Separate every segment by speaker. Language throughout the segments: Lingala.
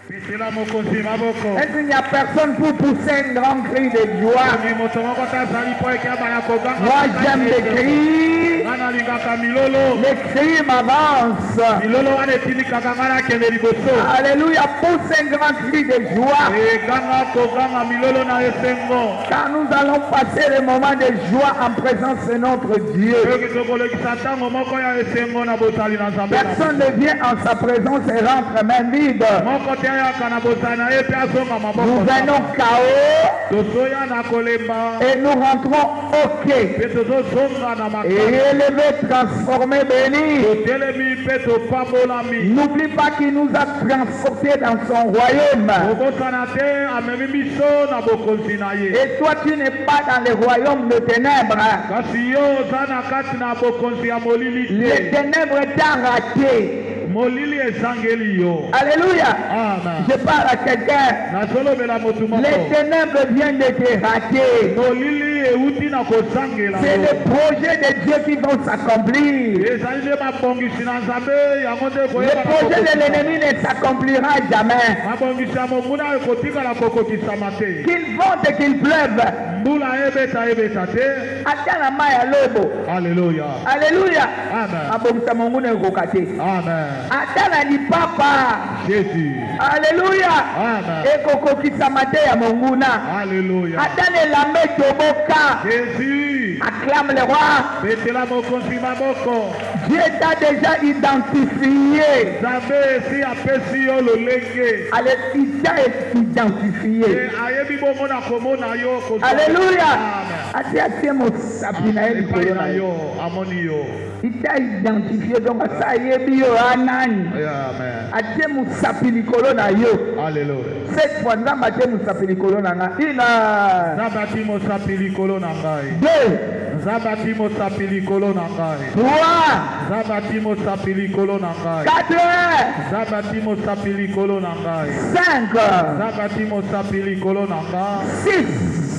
Speaker 1: Est-ce qu'il n'y a personne pour pousser un grand cri de joie? Moi j'aime les cris. Les cris m'avancent. Alléluia, pousse un grand cri de joie. Car nous allons passer le moment de joie en présence de notre Dieu. Personne ne vient en sa présence et rentre main vide. Nous venons KO et nous rentrons OK. Et élevé, transformé, béni. N'oublie pas qu'il nous a transportés dans son royaume. Et toi, tu n'es pas dans le royaume de ténèbres. Les ténèbres t'ont raté. Alléluia. Amen. Je parle à quelqu'un. Les ténèbres viennent de te rater. C'est le projet de Dieu qui va s'accomplir. Le projet de l'ennemi ne s'accomplira jamais. Qu'il vente et qu'il pleuve. Alléluia. Alléluia. Amen. Atana ni papa.
Speaker 2: Jésus.
Speaker 1: Alléluia.
Speaker 2: Amen.
Speaker 1: Ekoko kisamate ya monguna.
Speaker 2: Alléluia.
Speaker 1: Atane la metoboka.
Speaker 2: Jésus.
Speaker 1: Acclame le roi. Dieu t'a déjà identifié. Allez, il t'a identifié. Alléluia. Il t'a identifié, donc ça y est, bio anani. Atie musapili kolona yo.
Speaker 2: Alléluia.
Speaker 1: Cette fois, nous avons musapili kolona na.
Speaker 2: Zabati musapili kolona ngai.
Speaker 1: 2.
Speaker 2: Zabati musapili kolona ngai.
Speaker 1: 3.
Speaker 2: Zabati musapili kolona ngai.
Speaker 1: 4.
Speaker 2: Zabati musapili kolona ngai.
Speaker 1: 5.
Speaker 2: Zabati musapili kolona ngai.
Speaker 1: 6.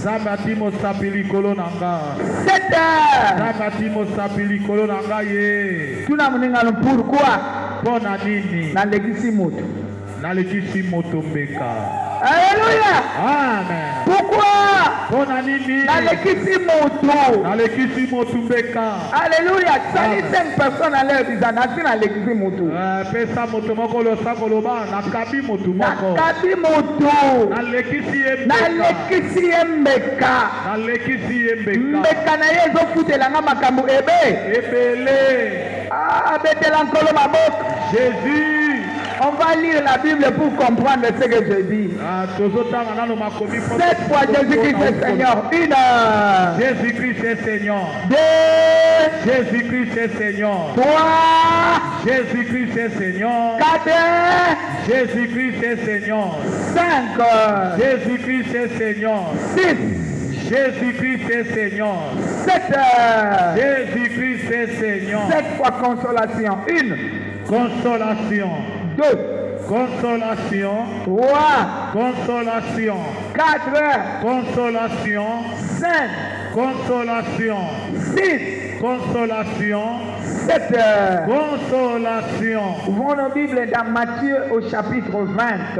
Speaker 2: Zabati musapili kolona ngai.
Speaker 1: 7.
Speaker 2: Zabati musapili kolona ngai.
Speaker 1: Tunamninga pourquoi?
Speaker 2: Pona nini?
Speaker 1: Na legisi moto.
Speaker 2: Na legisi moto mbeka.
Speaker 1: Alléluia.
Speaker 2: Amen.
Speaker 1: Pourquoi?
Speaker 2: Pona nini?
Speaker 1: Na legisi moto.
Speaker 2: Na legisi moto mbeka.
Speaker 1: Alléluia. Ça dit 5 personnes à l'air disant na legisi moto.
Speaker 2: Pesa moto moko lo sakolo ba na kabi moto moko.
Speaker 1: Na kabi moto.
Speaker 2: Na legisi mbeka.
Speaker 1: Na legisi mbeka.
Speaker 2: Na legisi mbeka.
Speaker 1: Mbeka na yezo futela nga makambo ebe.
Speaker 2: Ebele.
Speaker 1: Ah, betela nkolo maboko.
Speaker 2: Jésus.
Speaker 1: On va lire la Bible pour comprendre ce que je dis. Cette fois, Jésus-Christ est Seigneur. 1.
Speaker 2: Jésus-Christ est Seigneur.
Speaker 1: 2.
Speaker 2: Jésus-Christ est Seigneur.
Speaker 1: 3.
Speaker 2: Jésus-Christ est Seigneur.
Speaker 1: 4.
Speaker 2: Jésus-Christ est Seigneur.
Speaker 1: 5.
Speaker 2: Jésus-Christ est Seigneur.
Speaker 1: 6.
Speaker 2: Jésus-Christ est Seigneur.
Speaker 1: 7.
Speaker 2: Jésus-Christ est Seigneur.
Speaker 1: 7 fois consolation. 1.
Speaker 2: Consolation.
Speaker 1: 2.
Speaker 2: Consolation.
Speaker 1: 3.
Speaker 2: Consolation.
Speaker 1: 4.
Speaker 2: Consolation.
Speaker 1: 5.
Speaker 2: Consolation.
Speaker 1: 6.
Speaker 2: Consolation.
Speaker 1: 7.
Speaker 2: Consolation.
Speaker 1: Ouvrons nos Bibles dans Matthieu au chapitre 20.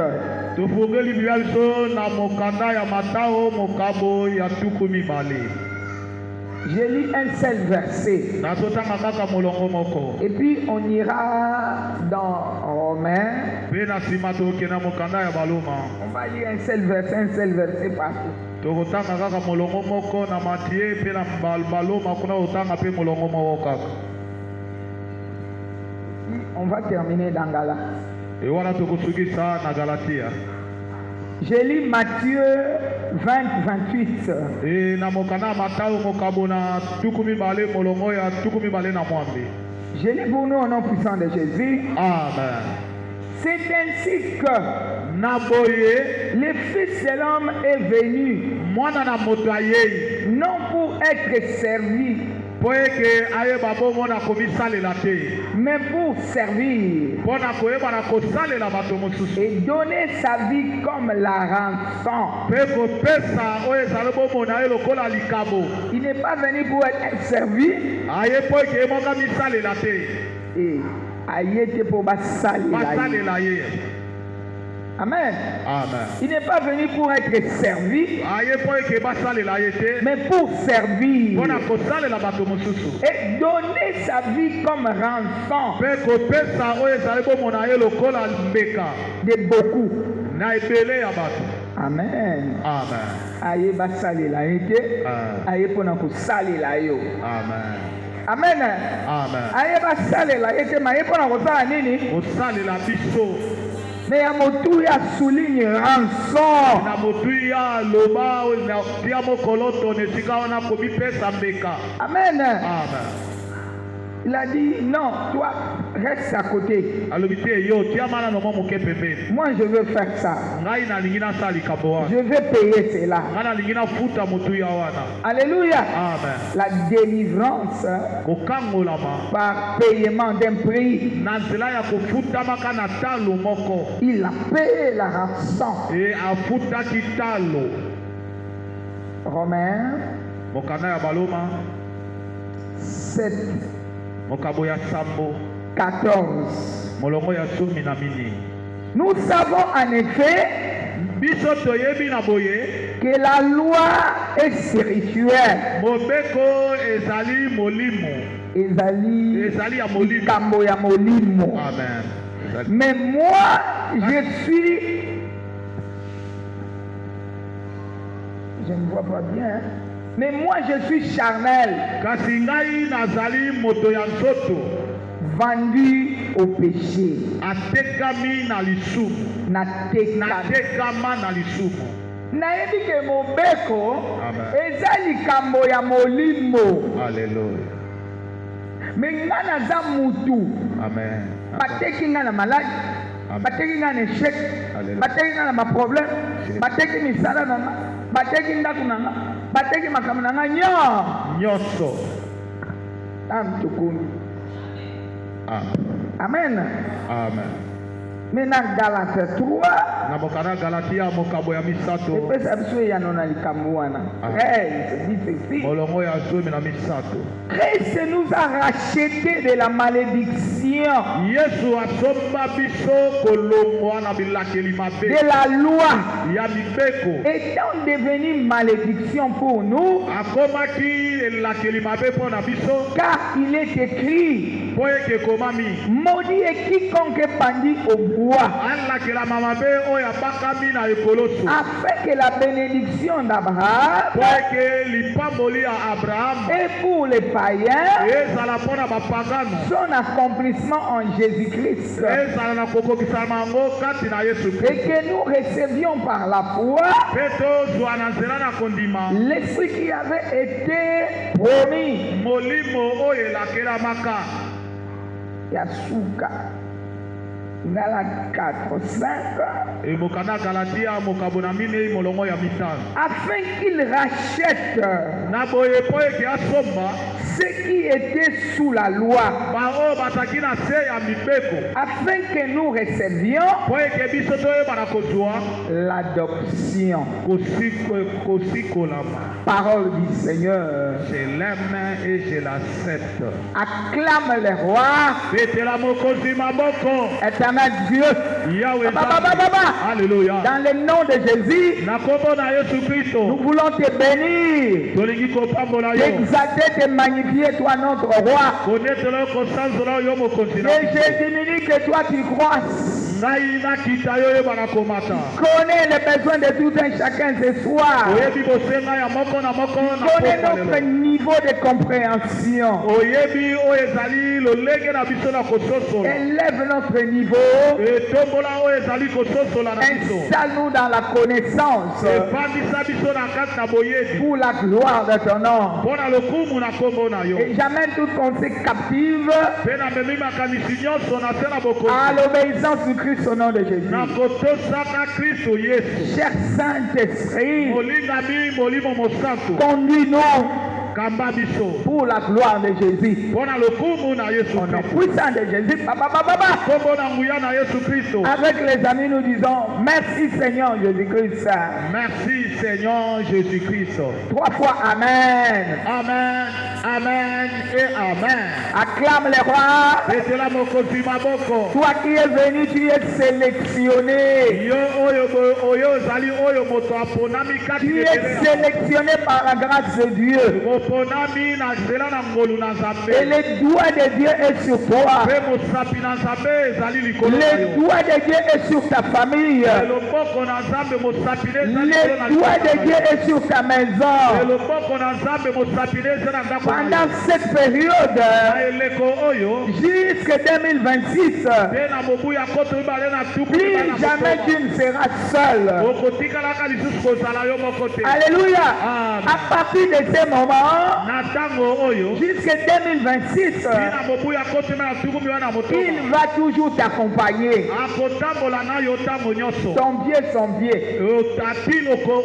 Speaker 1: Je lis un seul verset. Et puis on ira dans Romains. On va lire un seul verset partout. On va terminer dans Galates. Je lis Matthieu 20-28. Je lis pour nous au nom puissant de Jésus.
Speaker 2: Amen.
Speaker 1: C'est ainsi que le Fils de l'homme est venu, non pour être servi, mais pour servir et donner sa vie comme la rançon. Il n'est pas venu pour être servi et aïe pour salir. Amen.
Speaker 2: Amen.
Speaker 1: Il n'est pas venu pour être servi,
Speaker 2: Aye po eke basalela ye te.
Speaker 1: mais pour servir
Speaker 2: Mpona kosalela bato mosusu.
Speaker 1: et donner sa vie comme rançon
Speaker 2: Mpe kopesa oyo ezali bomona ye lokola mbeka
Speaker 1: de beaucoup.
Speaker 2: na ebele ya bato.
Speaker 1: Amen.
Speaker 2: Amen.
Speaker 1: Aye basalela ye te, aye mpona kosalela yo.
Speaker 2: Amen.
Speaker 1: Amen.
Speaker 2: Amen.
Speaker 1: Aye basalela ye te, ma ye mpona kosala nini?
Speaker 2: kosalela biso
Speaker 1: Mais ya motu ya souligne rançon.
Speaker 2: na motu ya loba na tia mokolo tone esika wana komipesa mbeka.
Speaker 1: Amen.
Speaker 2: Amen.
Speaker 1: Il a dit non, toi reste à côté.
Speaker 2: alobi te yo tia mana na mwa moke pembeni.
Speaker 1: Moi je veux faire ça.
Speaker 2: Ngai nalingi nasala likambo wana.
Speaker 1: Je vais payer cela.
Speaker 2: Ngai nalingi nafuta motu ya wana.
Speaker 1: Alléluia.
Speaker 2: Amen.
Speaker 1: La délivrance
Speaker 2: kokangolama
Speaker 1: par paiement d'un prix.
Speaker 2: na nzela ya kofutamaka na talo moko.
Speaker 1: Il a payé la rançon.
Speaker 2: E afutaki talo.
Speaker 1: Romains
Speaker 2: mokanda ya baloma
Speaker 1: 7,
Speaker 2: mokabo ya sambo
Speaker 1: 14.
Speaker 2: molongo ya somi na mini.
Speaker 1: Nous savons en effet
Speaker 2: biso toyebi na boye
Speaker 1: que la loi est spirituelle.
Speaker 2: mobeko ezali molimo. ezali ya molimo.
Speaker 1: Likambo ya molimo.
Speaker 2: Amen.
Speaker 1: Mais moi, je suis... Je ne vois pas bien. Hein? Mais moi, je suis charnel.
Speaker 2: kasi ngai nazali moto ya nzoto.
Speaker 1: Vendu au péché.
Speaker 2: atekami na lisumu. natekama na lisumu.
Speaker 1: Nayebi ke mobeko
Speaker 2: Amen.
Speaker 1: eza likambo ya molimo.
Speaker 2: Alléluia.
Speaker 1: Mais nga naza mutu.
Speaker 2: Amen.
Speaker 1: Bateki nga na malade.
Speaker 2: Amen.
Speaker 1: Bateki nga na échec.
Speaker 2: Alléluia.
Speaker 1: Bateki nga na ma problème.
Speaker 2: Jésus.
Speaker 1: Bateki misala na nga. Bateki ndako na nga. Bateki makambo na nga
Speaker 2: nyonso.
Speaker 1: Amtukuni.
Speaker 2: Amen.
Speaker 1: Amen.
Speaker 2: Amen.
Speaker 1: Maintenant Galates 3.
Speaker 2: na mokana Galatia mokabo ya misato.
Speaker 1: Epesa biso ya nona likambo wana. 13
Speaker 2: molongo ya zomi na misato.
Speaker 1: Christ nous a rachetés de la malédiction.
Speaker 2: Yesu asomba biso kolongwa na bilakeli mabe.
Speaker 1: De la loi.
Speaker 2: ya mibeko.
Speaker 1: Étant devenu malédiction pour nous.
Speaker 2: akomaki elakeli mabe mpo na biso.
Speaker 1: Car il est écrit.
Speaker 2: po eke komami.
Speaker 1: Maudit est quiconque pendit au bois.
Speaker 2: alakela mabe oyo abakami na ekoloso.
Speaker 1: Afin que la bénédiction d'Abraham.
Speaker 2: po eke lipamboli ya Abraham.
Speaker 1: Et pour les païens.
Speaker 2: ezala mpo na bapagano.
Speaker 1: Son accomplissement en Jésus-Christ.
Speaker 2: ezala na kokokisama yango kati na Yesu
Speaker 1: Et
Speaker 2: Kristo.
Speaker 1: que nous recevions par la foi.
Speaker 2: mpe tozwa na nzela na kondima.
Speaker 1: L'esprit qui avait été promis.
Speaker 2: molimo oyo elakelamaka.
Speaker 1: Yasuka. Ngala 4, 5.
Speaker 2: emokana Galatia mokabo na minei molongo ya mitano.
Speaker 1: Afin qu'il rachète
Speaker 2: na boye po eke asomba
Speaker 1: ceux qui étaient sous la loi.
Speaker 2: baoyo bazalaki na se ya mibeko.
Speaker 1: Afin que nous recevions
Speaker 2: po eke biso toyebana kozwa
Speaker 1: l'adoption.
Speaker 2: kosikolama.
Speaker 1: Parole du Seigneur.
Speaker 2: je l'aime et je l'accepte.
Speaker 1: Acclame le roi.
Speaker 2: betela mokonzi maboko.
Speaker 1: Éternel Dieu.
Speaker 2: yawe
Speaker 1: Baba.
Speaker 2: Alléluia.
Speaker 1: Dans le nom de Jésus.
Speaker 2: na kombo na Yesu Kristo.
Speaker 1: Nous voulons te bénir.
Speaker 2: tolingi kopambola yo.
Speaker 1: T'exalter, te magnifier, toi notre roi.
Speaker 2: konetela kosanzola yo mokonzi na
Speaker 1: Et
Speaker 2: biso.
Speaker 1: je diminue que toi tu croisses.
Speaker 2: ngai nakita yo oyebana komata.
Speaker 1: Connais les besoins de tout un chacun ce soir.
Speaker 2: oyebi bosenga ya moko na moko na
Speaker 1: Connais
Speaker 2: pokwa
Speaker 1: notre
Speaker 2: lelo.
Speaker 1: niveau de compréhension.
Speaker 2: oyebi oyo ezali lolenge na biso na kososola.
Speaker 1: Élève notre niveau.
Speaker 2: etombola oyo ezali kososola na biso.
Speaker 1: Installe-nous dans la connaissance.
Speaker 2: efandisa biso na kati na boyebi.
Speaker 1: Pour la gloire de ton nom.
Speaker 2: mpo na lokumu na kombo na yo.
Speaker 1: Et j'amène toute pensée captive
Speaker 2: mpe namemi makanisi nyonso na se na
Speaker 1: à
Speaker 2: bokonzi.
Speaker 1: l'obéissance du Christ au nom de Jésus.
Speaker 2: na kotosaka Kristo Yesu.
Speaker 1: Cher Saint-Esprit,
Speaker 2: molingami molimo mosantu.
Speaker 1: conduis-nous
Speaker 2: kamba biso
Speaker 1: pour la gloire de Jésus.
Speaker 2: mpona lokumu na Yesu
Speaker 1: Au nom
Speaker 2: Kristo
Speaker 1: puissant de Jésus.
Speaker 2: kombo na nguya na Yesu Kristo.
Speaker 1: Avec les amis, nous disons merci Seigneur Jésus-Christ.
Speaker 2: Merci Seigneur Jésus-Christ.
Speaker 1: 3 fois Amen.
Speaker 2: Amen, amen et amen.
Speaker 1: Acclame les rois.
Speaker 2: Betela mokonzi maboko.
Speaker 1: Toi qui es venu, tu es sélectionné.
Speaker 2: Yo oyo ozali oyo moto aponami kati
Speaker 1: Tu es sélectionné par la grâce de Dieu.
Speaker 2: moponami na nzela na ngolu na
Speaker 1: Et
Speaker 2: Nzambe.
Speaker 1: le doigt de Dieu est sur toi.
Speaker 2: Mpe mosapi na Nzambe ezali likolo na
Speaker 1: Le
Speaker 2: yo.
Speaker 1: doigt de Dieu est sur ta famille.
Speaker 2: Loboko na Nzambe mosapi ne ezali likolo na
Speaker 1: Le doigt de Dieu est sur ta maison.
Speaker 2: loboko na Nzambe mosapi ne ezali na ndako na yo.
Speaker 1: Pendant cette période,
Speaker 2: Na eleko oyo
Speaker 1: jusqu'en 2026,
Speaker 2: mpe na mobu ya koto mibale na tuku
Speaker 1: plus
Speaker 2: mibale na
Speaker 1: jamais
Speaker 2: motoba.
Speaker 1: tu ne seras seul.
Speaker 2: okotikalaka lisusu kozala yo moko te.
Speaker 1: Alléluia.
Speaker 2: Amen.
Speaker 1: À partir de ce moment,
Speaker 2: Na ntango oyo
Speaker 1: jusqu'en 2026,
Speaker 2: tina mobu ya koto mibale na tuku mibale na motoba.
Speaker 1: il va toujours t'accompagner.
Speaker 2: akotambola na yo ntango nyonso.
Speaker 1: Ton pied, son pied.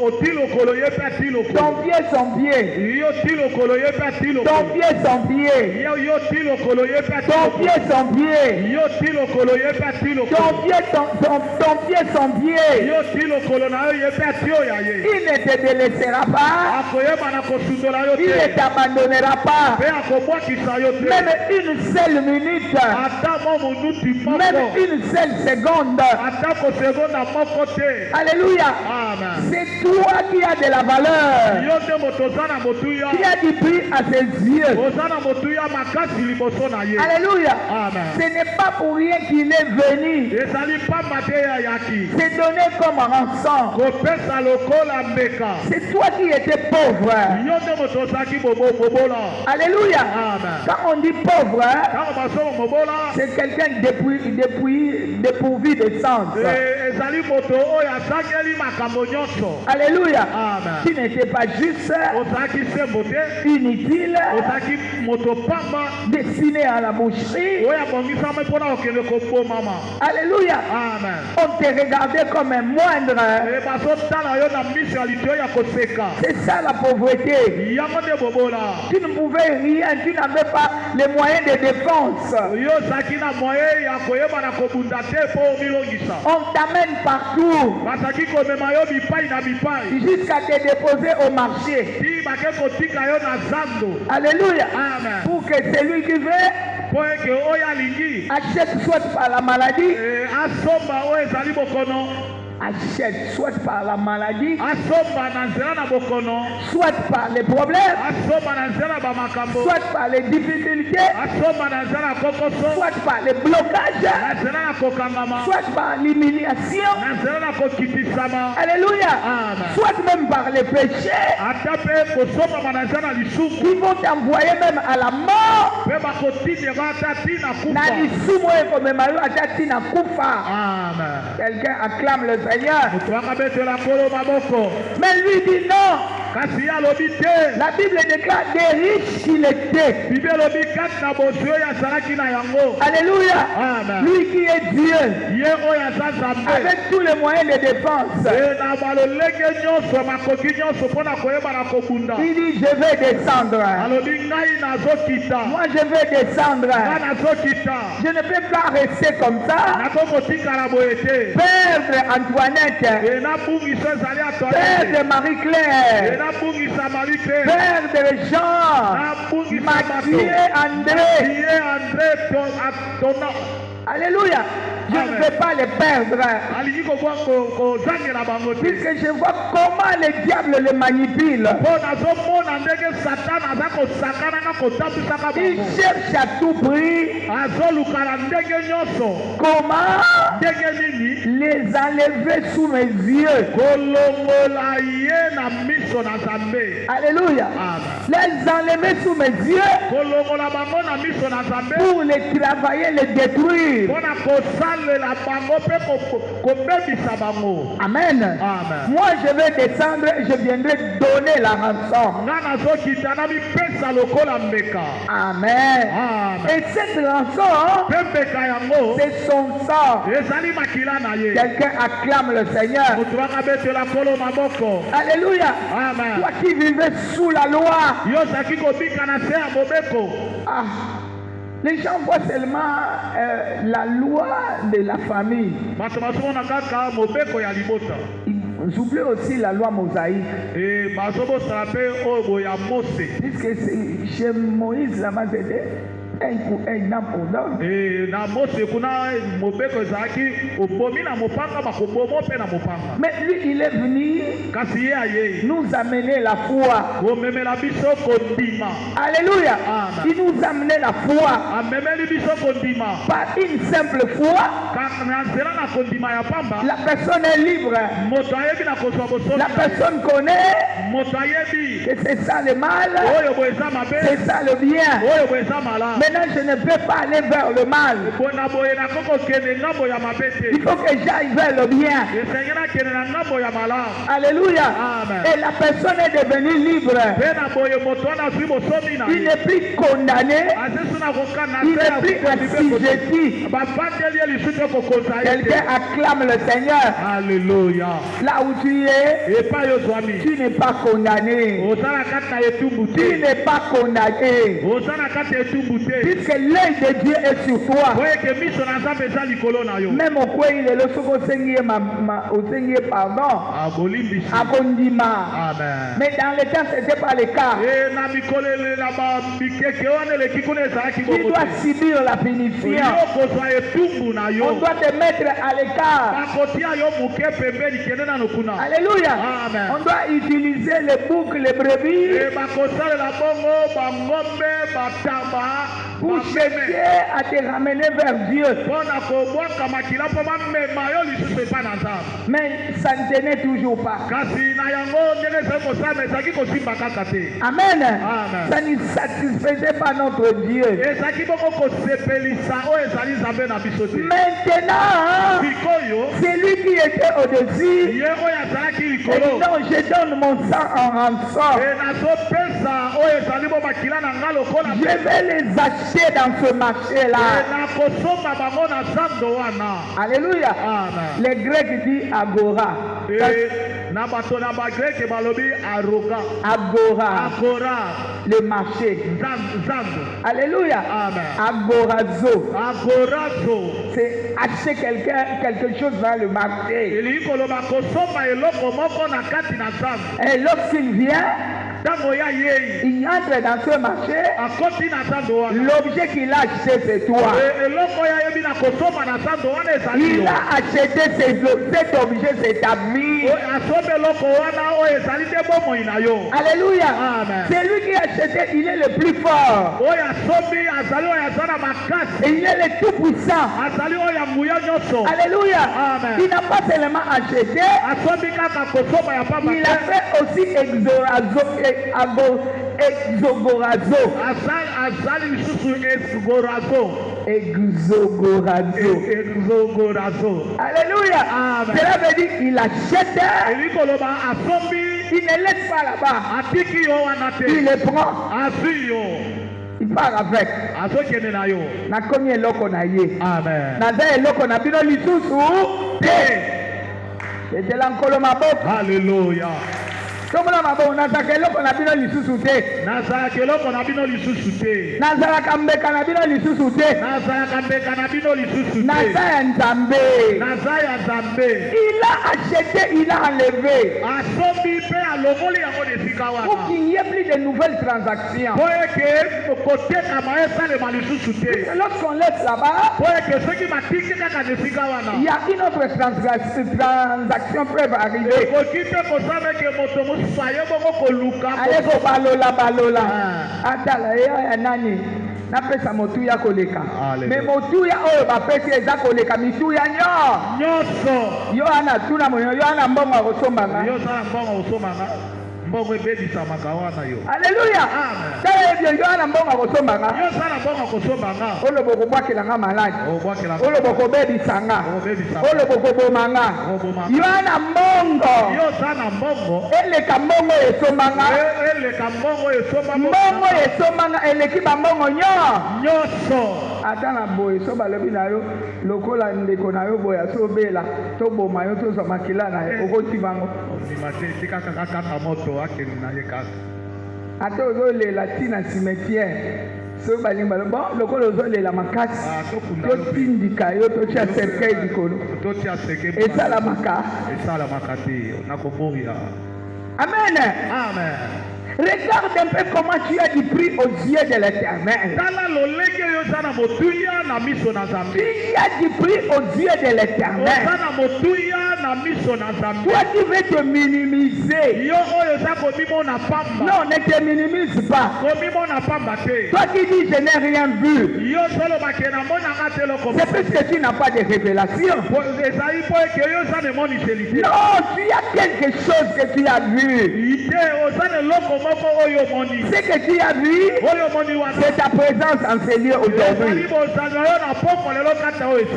Speaker 2: oti lokolo ye mpe ati lokolo.
Speaker 1: Ton pied, son pied.
Speaker 2: yo ti lokolo ye mpe ati
Speaker 1: Ton
Speaker 2: lokolo.
Speaker 1: pied, son pied.
Speaker 2: yo ti lokolo ye mpe ati
Speaker 1: Ton
Speaker 2: lokolo.
Speaker 1: pied, son pied.
Speaker 2: yo ti lokolo ye mpe ati lokolo.
Speaker 1: Ton pied, ton pied, son pied.
Speaker 2: yo ti lokolo na yo ye mpe ati oyo ye.
Speaker 1: Il ne te délaissera pas.
Speaker 2: akoyeba na kosundola yo
Speaker 1: Il ne
Speaker 2: te.
Speaker 1: t'abandonnera pas.
Speaker 2: mpe akobwakisa yo te.
Speaker 1: Même une seule minute.
Speaker 2: ata mo monuti
Speaker 1: Même
Speaker 2: moko.
Speaker 1: une seule seconde.
Speaker 2: ata kosegonda moko te.
Speaker 1: Alléluia.
Speaker 2: amen.
Speaker 1: C'est toi qui as de la valeur.
Speaker 2: yo nde moto oza na motuya.
Speaker 1: Qui a du prix à ses yeux.
Speaker 2: oza na motuya makasi liboso na ye.
Speaker 1: Alléluia.
Speaker 2: amen.
Speaker 1: Ce n'est pas pour rien qu'il est venu.
Speaker 2: ezali pamba te ya yaki.
Speaker 1: C'est donné comme rançon.
Speaker 2: kopesa lokola mbeka.
Speaker 1: C'est toi qui étais pauvre.
Speaker 2: yo nde moto ozalaki mobola.
Speaker 1: Alléluia.
Speaker 2: amen.
Speaker 1: Quand on dit pauvre,
Speaker 2: ntango basomo mobola.
Speaker 1: c'est quelqu'un dépourvu de sens.
Speaker 2: ezali moto oyo asangeli makambo nyonso.
Speaker 1: Alléluia.
Speaker 2: amen.
Speaker 1: Qui n'était pas juste,
Speaker 2: ozalaki sembo te.
Speaker 1: inutile,
Speaker 2: ozalaki moto pamba
Speaker 1: destiné à la boucherie.
Speaker 2: oyo abongisami mpona kokende kobomama.
Speaker 1: Alléluia.
Speaker 2: amen.
Speaker 1: On te regardait comme un moindre.
Speaker 2: bazotala yo na miso ya litio ya koseka.
Speaker 1: C'est ça la pauvreté.
Speaker 2: yango nde bobola.
Speaker 1: Tu ne pouvais rien, tu n'avais pas les moyens de défense.
Speaker 2: yo ozalaki na moye ya koyeba na kobunda te mpo omilongisa.
Speaker 1: On t'amène partout
Speaker 2: bazalaki komema yo bipai na bipai.
Speaker 1: jusqu'à te déposer au marché.
Speaker 2: ti bake kotika yo na zando.
Speaker 1: Alléluia.
Speaker 2: amen.
Speaker 1: Pour que celui qui veut
Speaker 2: mpo eke oyo alingi
Speaker 1: achète soit par la maladie,
Speaker 2: asomba oyo ezali bokono.
Speaker 1: achète soit par la maladie,
Speaker 2: asomba na nzela na bokono.
Speaker 1: soit par les problèmes,
Speaker 2: asomba na nzela bamakambo.
Speaker 1: soit par les difficultés,
Speaker 2: asomba na nzela ya kokoso.
Speaker 1: soit par les blocages,
Speaker 2: na nzela ya kokangama.
Speaker 1: soit par l'humiliation.
Speaker 2: na nzela na kokitisama.
Speaker 1: Alléluia.
Speaker 2: amen.
Speaker 1: Soit même par les péchés
Speaker 2: ata mpe kosombama na nzela na lisumu.
Speaker 1: qui vont t'envoyer même à la mort.
Speaker 2: mpe bakotindela ata tina
Speaker 1: Na
Speaker 2: kufa.
Speaker 1: lisumu ekomema yo ata tina kufa.
Speaker 2: amen.
Speaker 1: Quelqu'un acclame le Seigneur.
Speaker 2: moto akabetela nkolo maboko.
Speaker 1: Mais lui dit non.
Speaker 2: kasi ye alobi te.
Speaker 1: La Bible déclare des riches qu'il était.
Speaker 2: bible elobi kati na bozwi oyo azalaki na yango.
Speaker 1: Alléluia.
Speaker 2: amen.
Speaker 1: Lui qui est Dieu,
Speaker 2: ye oyo aza nzambe.
Speaker 1: avec tous les moyens de défense.
Speaker 2: na balolenge nyonso makoki nyonso mpo na koyeba na kobunda.
Speaker 1: Il dit, je vais descendre.
Speaker 2: alobi ngai nazokita.
Speaker 1: Moi, je vais descendre.
Speaker 2: ngai nazokita.
Speaker 1: Je ne peux pas rester comme ça.
Speaker 2: nakokotikala boye te.
Speaker 1: Perdre Antoinette.
Speaker 2: nabungiso ezali atoalete.
Speaker 1: Perdre Marie-Claire.
Speaker 2: nabungisa mari te.
Speaker 1: Perdre Jean.
Speaker 2: nabungisa
Speaker 1: Mathieu,
Speaker 2: bato.
Speaker 1: André.
Speaker 2: ye andre tona.
Speaker 1: Alléluia. Je
Speaker 2: Amen.
Speaker 1: ne vais pas les perdre.
Speaker 2: alingi kozangela bango te.
Speaker 1: Puisque je vois comment le diable les manipule.
Speaker 2: mpo nazomona ndenge satana aza kosakananga kotambwisaka
Speaker 1: Il
Speaker 2: bango.
Speaker 1: cherche à tout prix
Speaker 2: azoluka na ndenge nyonso.
Speaker 1: comment
Speaker 2: ndenge nini
Speaker 1: les enlever sous mes yeux.
Speaker 2: kolongola ye na miso na nzambe.
Speaker 1: Alléluia.
Speaker 2: Amen.
Speaker 1: Les enlever sous mes yeux
Speaker 2: kolongola bango na miso na nzambe
Speaker 1: pour les travailler, les détruire.
Speaker 2: mpona kosala kosalela bango pe kobebisa bango.
Speaker 1: Amen.
Speaker 2: Amen.
Speaker 1: Moi, je vais descendre et je viendrai donner la rançon.
Speaker 2: Nga nazokita na mipesa lokola mbeka.
Speaker 1: Amen.
Speaker 2: Amen.
Speaker 1: Et cette rançon,
Speaker 2: Pe mbeka yango
Speaker 1: c'est son sang.
Speaker 2: ezali makila na ye.
Speaker 1: Quelqu'un acclame le Seigneur.
Speaker 2: Moto akabetela kolo maboko.
Speaker 1: Alléluia.
Speaker 2: Amen.
Speaker 1: Toi qui vivais sous la loi.
Speaker 2: Yo zaki kobika na se ya mobeko.
Speaker 1: Ah, les gens voient seulement la loi de la famille.
Speaker 2: Bato bazomona kaka mobeko ya libota.
Speaker 1: Ils oublient aussi la loi mosaïque.
Speaker 2: E bazobosala mpe oyo boya Mose.
Speaker 1: Puisque chez Moïse, là-bas, c'était un an pour l'homme.
Speaker 2: E na Mose kuna mobeko ezalaki obomi na mopanga bakobomo mpe na mopanga.
Speaker 1: Mais lui, il est venu
Speaker 2: Kasi ye aye
Speaker 1: nous amener la foi.
Speaker 2: komemela biso kondima.
Speaker 1: Alléluia.
Speaker 2: Amen.
Speaker 1: Il nous a amené la foi.
Speaker 2: Amemeli biso kondima.
Speaker 1: Par une simple foi,
Speaker 2: Kaka na nzela na kondima ya pamba.
Speaker 1: la personne est libre.
Speaker 2: Moto ayebi na kozwa bosomi.
Speaker 1: La personne connaît
Speaker 2: Moto ayebi
Speaker 1: que c'est ça le mal,
Speaker 2: oyo bo eza mabe.
Speaker 1: c'est ça le bien.
Speaker 2: Oyo bo eza malamu.
Speaker 1: Maintenant, je ne peux pas aller vers le mal.
Speaker 2: Bona boye na koko kende ngambo ya mabe
Speaker 1: Il
Speaker 2: te.
Speaker 1: faut que j'aille vers le bien.
Speaker 2: Esengela kende na ngambo ya malamu.
Speaker 1: Alléluia.
Speaker 2: Amen.
Speaker 1: Et la personne est devenue libre.
Speaker 2: Pe na boye moto wana azwi bosomi na
Speaker 1: Il
Speaker 2: ye.
Speaker 1: n'est plus condamné.
Speaker 2: Azesu na kokana
Speaker 1: Il n'est plus assujetti.
Speaker 2: bafandeli ye lisusu te kokonza ye
Speaker 1: Quelqu'un
Speaker 2: te.
Speaker 1: acclame le Seigneur.
Speaker 2: Alléluia.
Speaker 1: Là où tu es,
Speaker 2: Epai ozwami.
Speaker 1: tu n'es pas condamné.
Speaker 2: Oza na kati na etumbu
Speaker 1: Tu
Speaker 2: te.
Speaker 1: n'es pas condamné.
Speaker 2: Oza na kati ya etumbu te.
Speaker 1: Puisque l'œil de Dieu est sur toi.
Speaker 2: Po ete miso na Nzambe eza likolo na yo.
Speaker 1: Même au coin, il est le souk au pardon.
Speaker 2: Abolimbisi.
Speaker 1: Akondima.
Speaker 2: Amen.
Speaker 1: Mais dans le temps, ce n'était pas le cas.
Speaker 2: E na mikolo na bikeke wana eleki kuna ezalaki
Speaker 1: Tu
Speaker 2: bongo
Speaker 1: dois
Speaker 2: te.
Speaker 1: subir la punition.
Speaker 2: Yo kozwa etumbu na
Speaker 1: On
Speaker 2: yo.
Speaker 1: doit te mettre à l'écart.
Speaker 2: Bakotia yo moke pembeni kende nano kuna.
Speaker 1: Alléluia.
Speaker 2: Amen.
Speaker 1: On doit utiliser les boucs, les brebis
Speaker 2: E bakosalela bongo bangombe batamba
Speaker 1: pour chercher à te ramener vers Dieu.
Speaker 2: mpona kobwaka makila mpo bamema yo lisusu epai na Nzambe.
Speaker 1: Mais ça ne tenait toujours pas.
Speaker 2: Kasi na yango ndenge ezali kosala ezalaki kosimba kaka te.
Speaker 1: Amen.
Speaker 2: Amen.
Speaker 1: Ça ne satisfaisait pas notre Dieu.
Speaker 2: ezalaki bongo kosepelisa oyo ezali Nzambe na biso te.
Speaker 1: Maintenant,
Speaker 2: Sikoyo
Speaker 1: c'est lui qui était au-dessus.
Speaker 2: ye oyo azalaki
Speaker 1: Et
Speaker 2: likolo.
Speaker 1: non, je donne mon sang en rançon.
Speaker 2: E nazopesa oyo ezali bo makila na nga lokola
Speaker 1: Je vais les acheter dans ce marché-là.
Speaker 2: nakosomba bango na zando wana.
Speaker 1: Alléluia.
Speaker 2: Amen.
Speaker 1: Les Grecs disent agora.
Speaker 2: E na bato na bagreke balobi aroga
Speaker 1: Agora.
Speaker 2: agora
Speaker 1: Le marché.
Speaker 2: zando.
Speaker 1: Alléluia.
Speaker 2: Amen.
Speaker 1: Agorazo.
Speaker 2: Agorazo
Speaker 1: C'est acheter quelque chose dans le marché.
Speaker 2: elingi koloba kosomba eloko moko na kati na zando.
Speaker 1: Et lorsqu'il vient,
Speaker 2: Ntango ya yei
Speaker 1: il entre dans ce marché.
Speaker 2: akoti na zando wana.
Speaker 1: L'objet qu'il a acheté, c'est toi.
Speaker 2: Eloko ya yebi na kosomba na zando wana ezali
Speaker 1: Il
Speaker 2: yo.
Speaker 1: a acheté cet objet, c'est ta vie.
Speaker 2: Asomba eloko wana oyo ezali nde bomoi na yo.
Speaker 1: Alléluia.
Speaker 2: Amen.
Speaker 1: C'est lui qui a acheté, il est le plus fort.
Speaker 2: Oyo asombi azali oyo aza na makasi.
Speaker 1: Et il est le tout puissant.
Speaker 2: Azali oyo ya nguya nyonso.
Speaker 1: Alléluia.
Speaker 2: Amen.
Speaker 1: Il n'a pas seulement acheté,
Speaker 2: Asombi kaka kosomba ya pamba
Speaker 1: il a
Speaker 2: te.
Speaker 1: fait aussi exogorazo.
Speaker 2: Azali lisusu exogorazo.
Speaker 1: Exogorazo.
Speaker 2: Exogorazo.
Speaker 1: Alléluia.
Speaker 2: Amen.
Speaker 1: Cela veut dire qu'il achète,
Speaker 2: Eli koloba asombi
Speaker 1: il ne laisse pas là-bas.
Speaker 2: atiki yo wana
Speaker 1: Il
Speaker 2: te.
Speaker 1: le prend,
Speaker 2: Azwi yo.
Speaker 1: il part avec.
Speaker 2: Azokende na yo.
Speaker 1: Nakomi eloko na ye.
Speaker 2: Amen.
Speaker 1: Naza eloko na bino lisusu te. Ezela nkolo maboko.
Speaker 2: Hallelujah.
Speaker 1: Tomona maboko nazalaka eloko na bino lisusu te.
Speaker 2: Nazalaka eloko na bino lisusu te.
Speaker 1: Nazalaka mbeka na bino lisusu te.
Speaker 2: Nazalaka mbeka na bino lisusu
Speaker 1: Naza
Speaker 2: te.
Speaker 1: ya Nzambe.
Speaker 2: Naza ya Nzambe.
Speaker 1: Il a acheté, il a enlevé.
Speaker 2: Asombi mpe alongoli yango na esika
Speaker 1: Pour
Speaker 2: wana.
Speaker 1: qu'il n'y ait plus de nouvelles transactions.
Speaker 2: Po eke kotekama esalema lisusu te.
Speaker 1: Lorsqu'on laisse là-bas,
Speaker 2: Po eke soki matiki kaka na esika
Speaker 1: il
Speaker 2: wana.
Speaker 1: y a une autre transaction peut arriver.
Speaker 2: Ekoki te kosala eke moto mosusu aye bongo koluka.
Speaker 1: Allez ko balola. Atala ya nani? Napesa motuya koleka.
Speaker 2: Hallelujah.
Speaker 1: Mais motuya oyo bapesi eza koleka mituya nyo.
Speaker 2: Nyonso.
Speaker 1: Yo ana tuna moyo, yo ana mbongo akosombanga.
Speaker 2: Yo sala mbongo osomanga. mbongo ebebisamaka wana yo.
Speaker 1: Alléluia.
Speaker 2: Amen.
Speaker 1: Tala yo ana mbongo akosombanga.
Speaker 2: Yo sala mbongo akosombanga.
Speaker 1: Olobo kobwakelanga maladi.
Speaker 2: Obwakelanga.
Speaker 1: Olobo kobebisanga.
Speaker 2: Obebisanga.
Speaker 1: Olobo kobomanga.
Speaker 2: Obomanga.
Speaker 1: Yo ana mbongo.
Speaker 2: Yo sala mbongo.
Speaker 1: Eleka mbongo esombanga.
Speaker 2: Eleka mbongo esombanga.
Speaker 1: Mbongo esombanga eleki bambongo
Speaker 2: nyonso.
Speaker 1: Ata na boye so balobi na yo lokola ndeko na yo boya so bela to boma yo to za makila na yo okoti bango.
Speaker 2: Nimate tikaka kaka moto akeli na ye kaka.
Speaker 1: Ata ozolela tina cimetière so balimba bon lokola ozolela makasi to tindika yo to tia cercueil likolo
Speaker 2: to tia cercueil
Speaker 1: esalamaka
Speaker 2: te nakoboya.
Speaker 1: Amen.
Speaker 2: Amen.
Speaker 1: Regarde un peu comment tu as du prix aux yeux de l'Éternel. Tu as du prix aux yeux de l'Éternel. Toi tu veux te minimiser. Non, ne te minimise pas. Toi qui dis je n'ai rien vu. C'est parce que tu n'as pas de révélation. Non, tu as quelque chose que tu as vu. Ce que tu as vu, c'est ta présence en ces lieux aujourd'hui.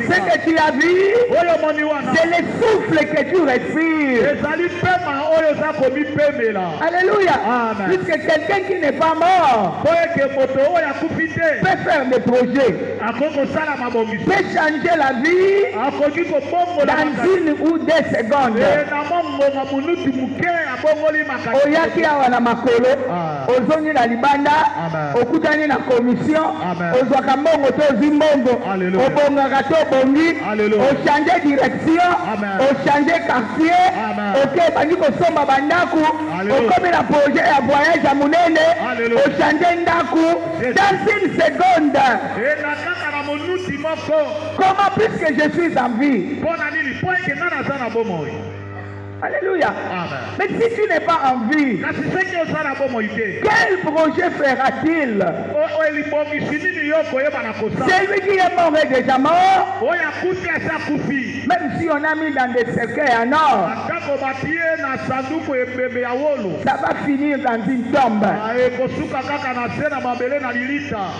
Speaker 1: Ce que tu as vu, c'est le souffle que tu respires. Alléluia. Puisque quelqu'un qui n'est pas mort peut faire des projets, peut changer la vie dans une ou deux secondes. Oyaki awa na makolo, ozongi na libanda, okutani na commission, ozwaka mbongo to zimbongo, obongaka to bongi, ochange direction, ochange quartier, ok bandi kosomba bandaku, okomi na projet ya voyage ya munene, ochange ndaku, dans une seconde. Comment puisque je suis en vie? Alléluia. Mais si tu n'es pas en vie, quel projet fera-t-il? Celui qui est mort est déjà mort. Même si on a mis dans des cercueils en or, ça va finir dans une tombe.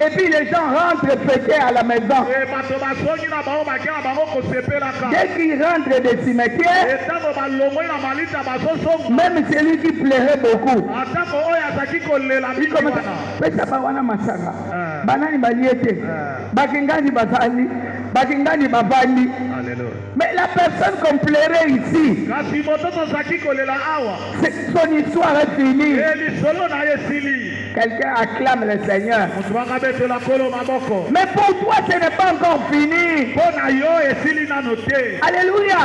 Speaker 1: Et puis les gens rentrent fêter à la maison. Dès qu'ils rentrent des cimetières, même celui qui plairait beaucoup, il commence à bawana masanga banani baliete bakingani bazali bakingani babandi. Mais la personne qu'on plairait ici, son histoire est finie. Quelqu'un acclame le Seigneur. Mais pour toi ce n'est pas encore fini. Alléluia.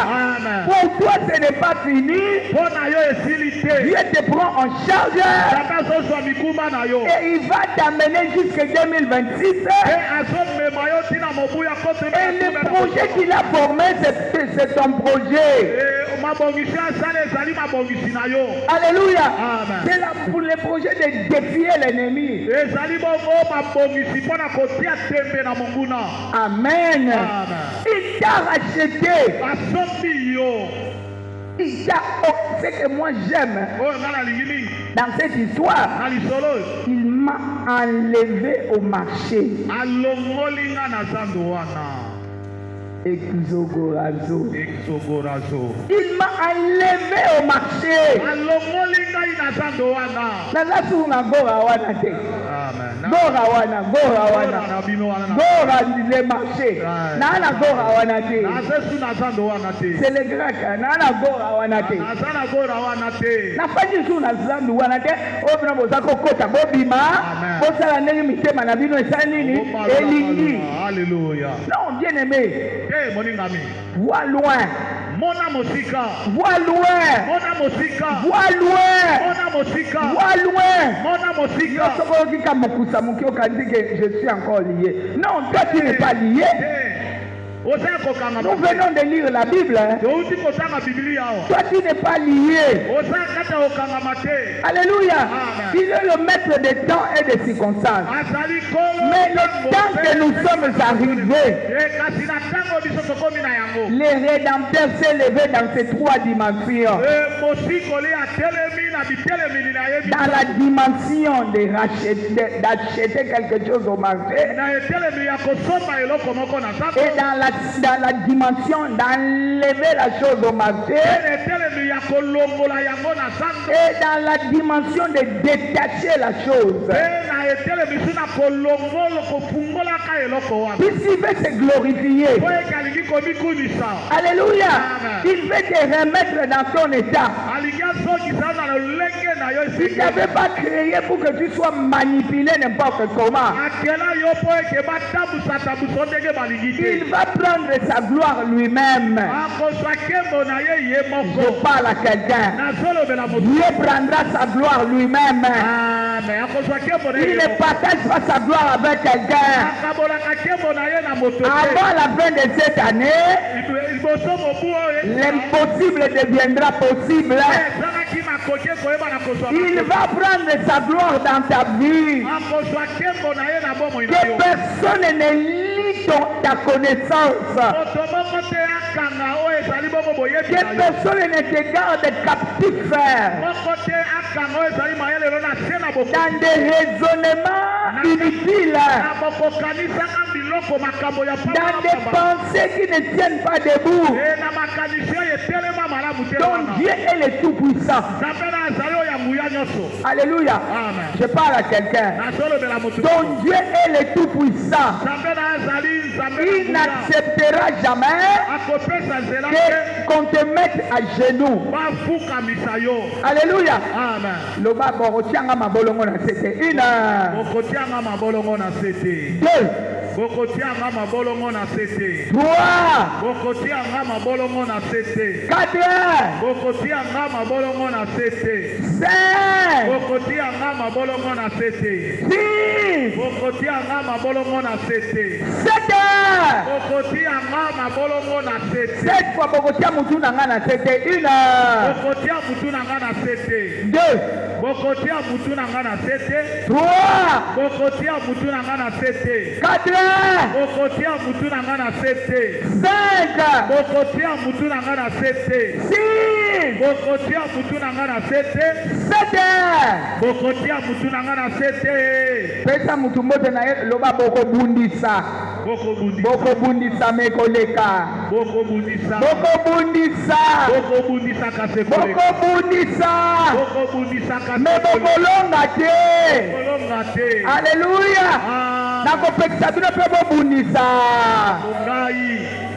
Speaker 1: Pour toi ce n'est pas fini. Dieu te prend en charge et il va t'amener jusqu'en 2026. Et le projet qu'il a formé, c'est ton projet. Alléluia. C'est là pour le projet de défier l'ennemi. Amen. Il t'a racheté. Ce que moi j'aime dans cette histoire, il m'a enlevé au marché. Exogorazo. Il m'a enlevé au marché. Gora le marché. Nana gora wanate. C'est le grec. Nana gora wanate. Na fani suna zandu wanate. Obna bozako kota bobima. Bosala neli mitema na bino esanini. Elingi.
Speaker 2: Alléluia.
Speaker 1: Non, bien aimé. Vois loin. Vois loin. Vois loin. Je suis encore lié. Non, toi tu n'es pas lié. Nous venons de lire la Bible. Toi tu n'es pas lié. Alléluia. Il est le maître des temps et des circonstances. Mais le temps que nous sommes arrivés, Le Rédempteur s'est levé dans ces 3 dimensions. Dans la dimension d'acheter quelque chose au marché. Et dans la dimension d'enlever la chose au marché. Et dans la dimension de détacher la chose. Puisqu'il veut se glorifier. Alléluia. Il veut te remettre dans ton état. Il ne t'avait pas créé pour que tu sois manipulé n'importe comment. Il va prendre sa gloire lui-même. Je parle à quelqu'un. Dieu prendra sa gloire lui-même. Il ne partage pas sa gloire avec quelqu'un. Avant la fin de cette année, l'impossible deviendra possible. Il va prendre sa gloire dans ta vie. Que personne ne lie ta connaissance. Que personne ne te garde captif dans des raisonnements inutiles, dans des pensées qui ne tiennent pas debout. Donc Dieu est le Tout-Puissant. Alléluia. Je parle à quelqu'un. Donc Dieu est le Tout-Puissant. Il n'acceptera jamais qu'on te mette à genoux. Alléluia. Loba borotianga mabolongo na sete. Deux.
Speaker 2: Bokotianga mabolongo na sete.
Speaker 1: 3.
Speaker 2: Bokotianga mabolongo na sete.
Speaker 1: 4.
Speaker 2: Bokotianga mabolongo na sete.
Speaker 1: 5.
Speaker 2: Bokotianga mabolongo na sete.
Speaker 1: 6.
Speaker 2: Bokotianga mabolongo na sete.
Speaker 1: 7.
Speaker 2: Bokotianga mabolongo na sete.
Speaker 1: 7 fois bokotia mutu nanga na sete. 1.
Speaker 2: Bokotia mutu nanga na sete.
Speaker 1: 2.
Speaker 2: Bokotia mutu nanga na sete.
Speaker 1: 3.
Speaker 2: Bokotia mutu nanga na sete.
Speaker 1: 4.
Speaker 2: Bokotia mutu nanga na sete.
Speaker 1: 5.
Speaker 2: Bokotia mutu nanga na sete.
Speaker 1: 6.
Speaker 2: Bokotia mutu nanga na sete.
Speaker 1: 7.
Speaker 2: Bokotia mutu nanga na sete.
Speaker 1: Pesa mutu mbote na ye loba bokobundisa. Bokobundisa mekoleka.
Speaker 2: Bokobundisa.
Speaker 1: Bokobundisa.
Speaker 2: Bokobundisa kasekoleka.
Speaker 1: Bokobundisa.
Speaker 2: Bokobundisa kasekoleka.
Speaker 1: Me bokolonga te.
Speaker 2: Bokolonga te.
Speaker 1: Alléluia. Nakopekisa bino pe bobundisa.
Speaker 2: Ngai.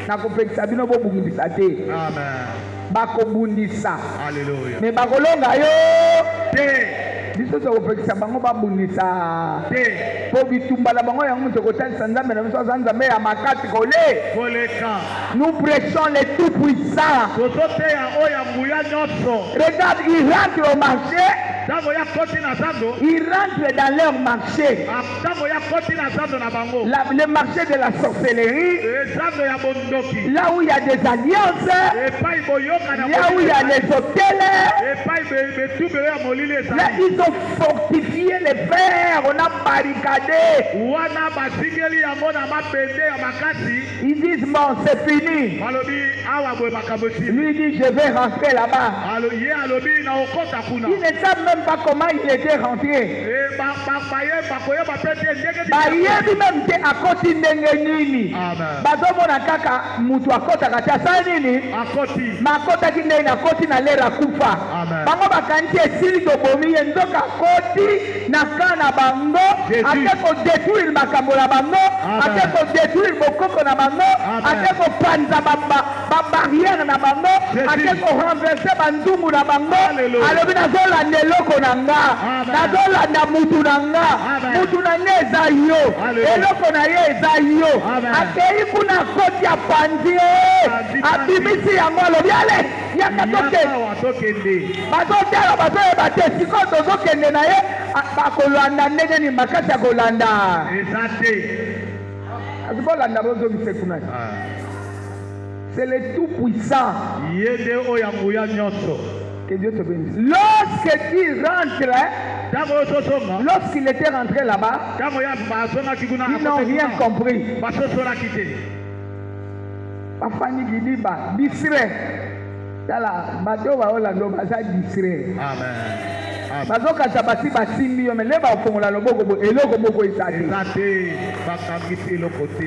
Speaker 1: Nakopekisa bino bobundisa te.
Speaker 2: Amen.
Speaker 1: Bakobundisa.
Speaker 2: Alléluia.
Speaker 1: Me bakolonga yo
Speaker 2: te.
Speaker 1: biso tokopekisa bango babundisa
Speaker 2: te.
Speaker 1: Po bitumba na bango yango tokotalisa nzambe na biso aza nzambe ya makasi koleka. Nous prêchons les tout-puissants. Regarde, ils rentrent au marché. Ils rentrent dans leur marché. Le marché de la sorcellerie. Là où il y a des alliances. Là où il y a les hôtels. Là, ils ont fortifié les fers. On a barricadé. Ils disent, bon, c'est fini. Lui dit, je vais rentrer là-bas. Il ne savent même pas comment il était rentré. Bayebi même te akoti ndenge nini. Bazomona kaka mutu akotaka te asali nini. Makotaki ndenge akoti na lera kufa. Bango bakanisi esili tobomi ye nzoka akoti na kana bango. Ake kodétruire makambo na bango. Ake kodétruire bokoko na bango. Ake kopanza barrière na bango. Ake korenverse bandungu na bango. Alobi nazolanda eloko na nga. Nazolanda mutu na nga. Mutu na nga eza yo. Eloko na ye eza yo. Akei kuna koti apanzi abimisi yango alobi ale yaka tokende. Bazotala bazoyeba te sikoyo tozokende na ye bakolanda ndenge nini makasi ya kolanda. Azikolanda bozongise kuna. C'est le tout-puissant. Que Dieu te bénisse. Lorsqu'il était rentré là-bas, ils n'ont rien compris. bafani gidiba distrait tala bato baolando baza distrait.
Speaker 2: Amen.
Speaker 1: bazokata basi basimbi yo mais leba ofongola loboko bo eloko moko ezate
Speaker 2: bakangisi eloko te.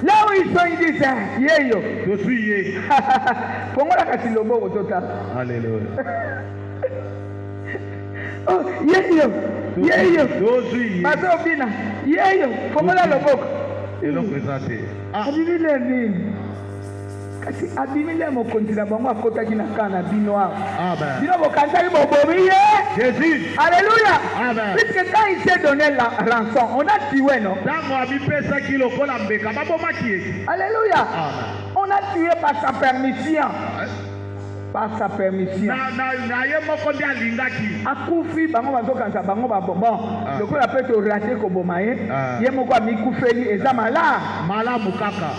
Speaker 1: là où ils sont ils disent yeyo
Speaker 2: Je suis ye.
Speaker 1: fongola kasi loboko total.
Speaker 2: Alléluia.
Speaker 1: Oh yeyo
Speaker 2: Je suis ye.
Speaker 1: bazobina yeyo fongola loboko
Speaker 2: eloko ezate.
Speaker 1: abimile nini kasi abimile mokonzi na bango akotaki na kana bino awa.
Speaker 2: Amen.
Speaker 1: Bino bokanzaki bobomi ye.
Speaker 2: Jésus.
Speaker 1: Alléluia.
Speaker 2: Amen.
Speaker 1: Puisque quand il s'est donné la rançon, on a tué, non?
Speaker 2: Ntango abipesaki lokola mbeka babomaki ye.
Speaker 1: Alléluia.
Speaker 2: Amen.
Speaker 1: On a tué par sa permission. Par sa permission.
Speaker 2: Na ye moko nde alingaki.
Speaker 1: Akufi bango bazokanisa bango babomon. Lokola pe to raté ko boma ye. Ye moko amikufeli eza
Speaker 2: malamu kaka.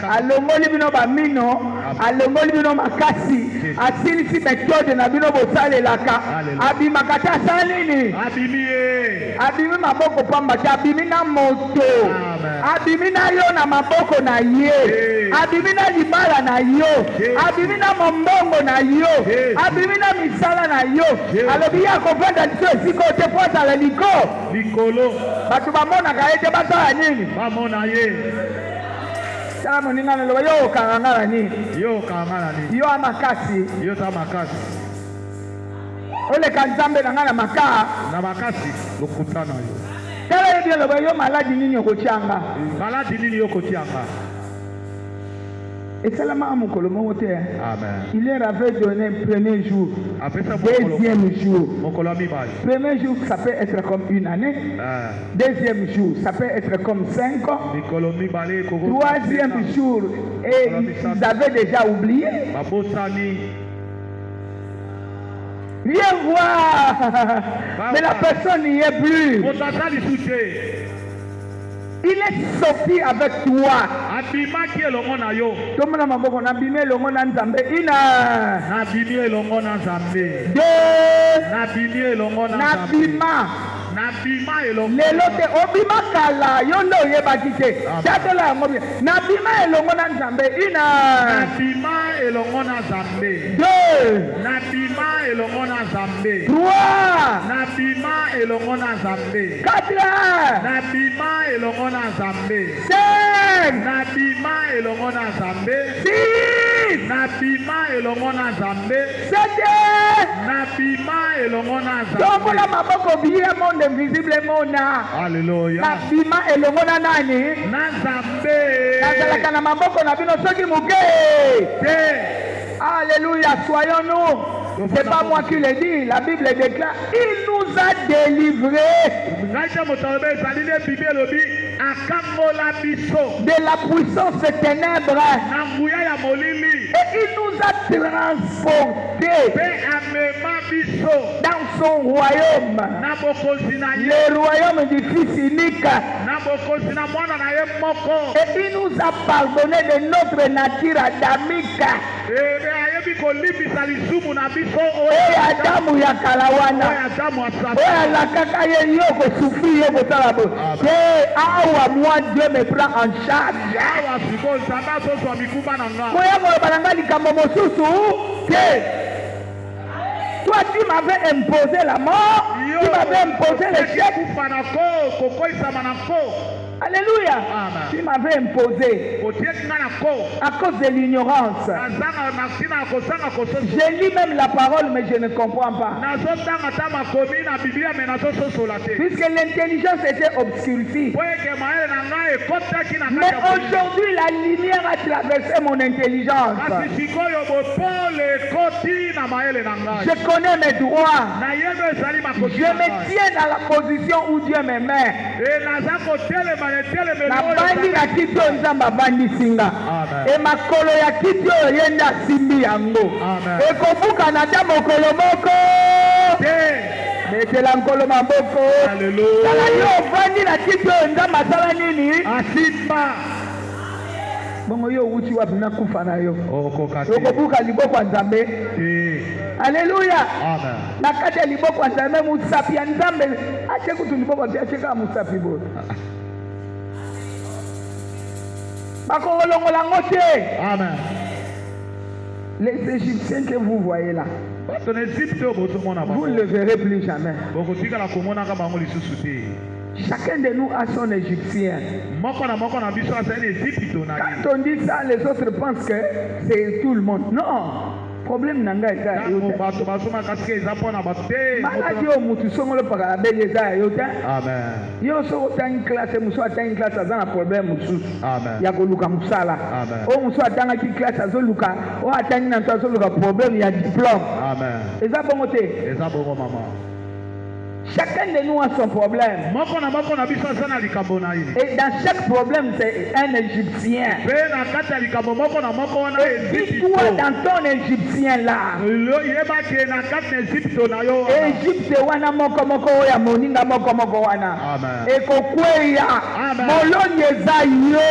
Speaker 1: Alongoli bino bamino, alongoli bino makasi, asilisi méthode na bino bosalelaka. Abimaka ta salini.
Speaker 2: Abimi ye.
Speaker 1: Abimi maboko pamba te abimi na moto.
Speaker 2: Amen.
Speaker 1: Abimi na yo na maboko na ye. Abimi na libala na yo. Abimi na mombongo na yo. Abimi na misala na yo. Alobi ya kovanda liso esiko te po azala likolo. Bato bamonaka ye te basala nini?
Speaker 2: Bamona ye.
Speaker 1: Tala moninga na loba yo okanganga na nini?
Speaker 2: Yo okanganga na nini?
Speaker 1: Yo amakasi.
Speaker 2: Yo ta makasi.
Speaker 1: Oleka nzambe na nga na maka.
Speaker 2: Na makasi lokuta na yo.
Speaker 1: Tala ye bien loba yo maladi nini okotianga?
Speaker 2: Maladi nini yo kotianga?
Speaker 1: Et c'est la maman Colomote.
Speaker 2: Amen.
Speaker 1: Il leur avait donné un premier jour, deuxième jour. Premier jour, ça peut être comme une année. Deuxième jour, ça peut être comme 5 ans. Troisième jour, et ils avaient déjà oublié. Viens voir. Mais la personne n'y est plus. Il est sorti avec toi.
Speaker 2: Abimaki elongo na yo.
Speaker 1: Tomona maboko na bimé elongo na nzambe ina.
Speaker 2: Na bimi elongo na nzambe.
Speaker 1: Na
Speaker 2: bimi elongo na
Speaker 1: nzambe. Na bima elongo. Lelo te obima kala yo ndo yebaki te. Tatola yango bien. Na bima elongo na nzambe ina.
Speaker 2: Na bima elongo na nzambe.
Speaker 1: 2.
Speaker 2: Na bima elongo na nzambe.
Speaker 1: 3.
Speaker 2: Na bima elongo na nzambe.
Speaker 1: 4.
Speaker 2: Na bima elongo na nzambe.
Speaker 1: 5.
Speaker 2: Na bima elongo na nzambe.
Speaker 1: 6.
Speaker 2: Na bima elongo na nzambe.
Speaker 1: 7.
Speaker 2: Na bima elongo na nzambe.
Speaker 1: Tombola maboko biye monde invisible mona.
Speaker 2: Alléluia.
Speaker 1: Na bima elongo na nani?
Speaker 2: Na nzambe.
Speaker 1: Nazalaka na maboko na bino soki muke. Alléluia, soyons-nous. C'est pas moi qui le dis, la Bible déclare, il nous a délivrés de la puissance des ténèbres. Et il nous a transportés dans son royaume, le royaume du Fils unique. Et il nous a pardonné de notre nature adamique. Adamu ya kalawana oya kaka ye yoko souffrir yoko talabo te awa moi Dieu me prend en charge moya balanga likambo mosusu te. Toi tu m'avais imposé la mort, tu m'avais imposé l'échec. Alléluia.
Speaker 2: Amen.
Speaker 1: Tu m'avais imposé à cause de l'ignorance. Je lis même la parole mais je ne comprends pas. Puisque l'intelligence était obscurcie. Mais aujourd'hui la lumière a traversé mon intelligence. Je connais mes droits. Je me tiens dans la position où Dieu me met. Nabandi na kiti oyo nzambe abandisi nga emakolo ya kiti oyo ye nde asimbi yango ekobuka na ta mokolo moko metela nkolo maboko tala yo ovandi na kiti oyo nzambe asala nini asimba bongo yo owuti wapi nakufa na yo okobuka liboko ya nzambe. Alléluia. Na kati ya liboko ya nzambe mosapi ya nzambe atie kutu liboko te atie kaka mosapi boye bakolongola ngote.
Speaker 2: Amen.
Speaker 1: Les Égyptiens que vous voyez là,
Speaker 2: Ton Égypte
Speaker 1: vous ne le verrez plus jamais. Chacun de nous a son Égyptien. Quand on dit ça, les autres pensent que c'est tout le monde. Non. Problème nanga eza maladi o mutu songolo pakala beli eza yote.
Speaker 2: Amen.
Speaker 1: Yo so otanga classe muso atanga classe aza na problème mususu ya koluka musala. O muso atanga ki classe azoluka o atanga na nto azoluka problème ya diplôme.
Speaker 2: Amen.
Speaker 1: Eza bongo te.
Speaker 2: Eza bongo mama.
Speaker 1: Chacun de nous a son problème. Et dans chaque problème, c'est un Égyptien. Et dis-toi dans ton Égyptien là. Égypte wana moko moko ya moninga moko moko wana. Et kokweya. Molonye za yo.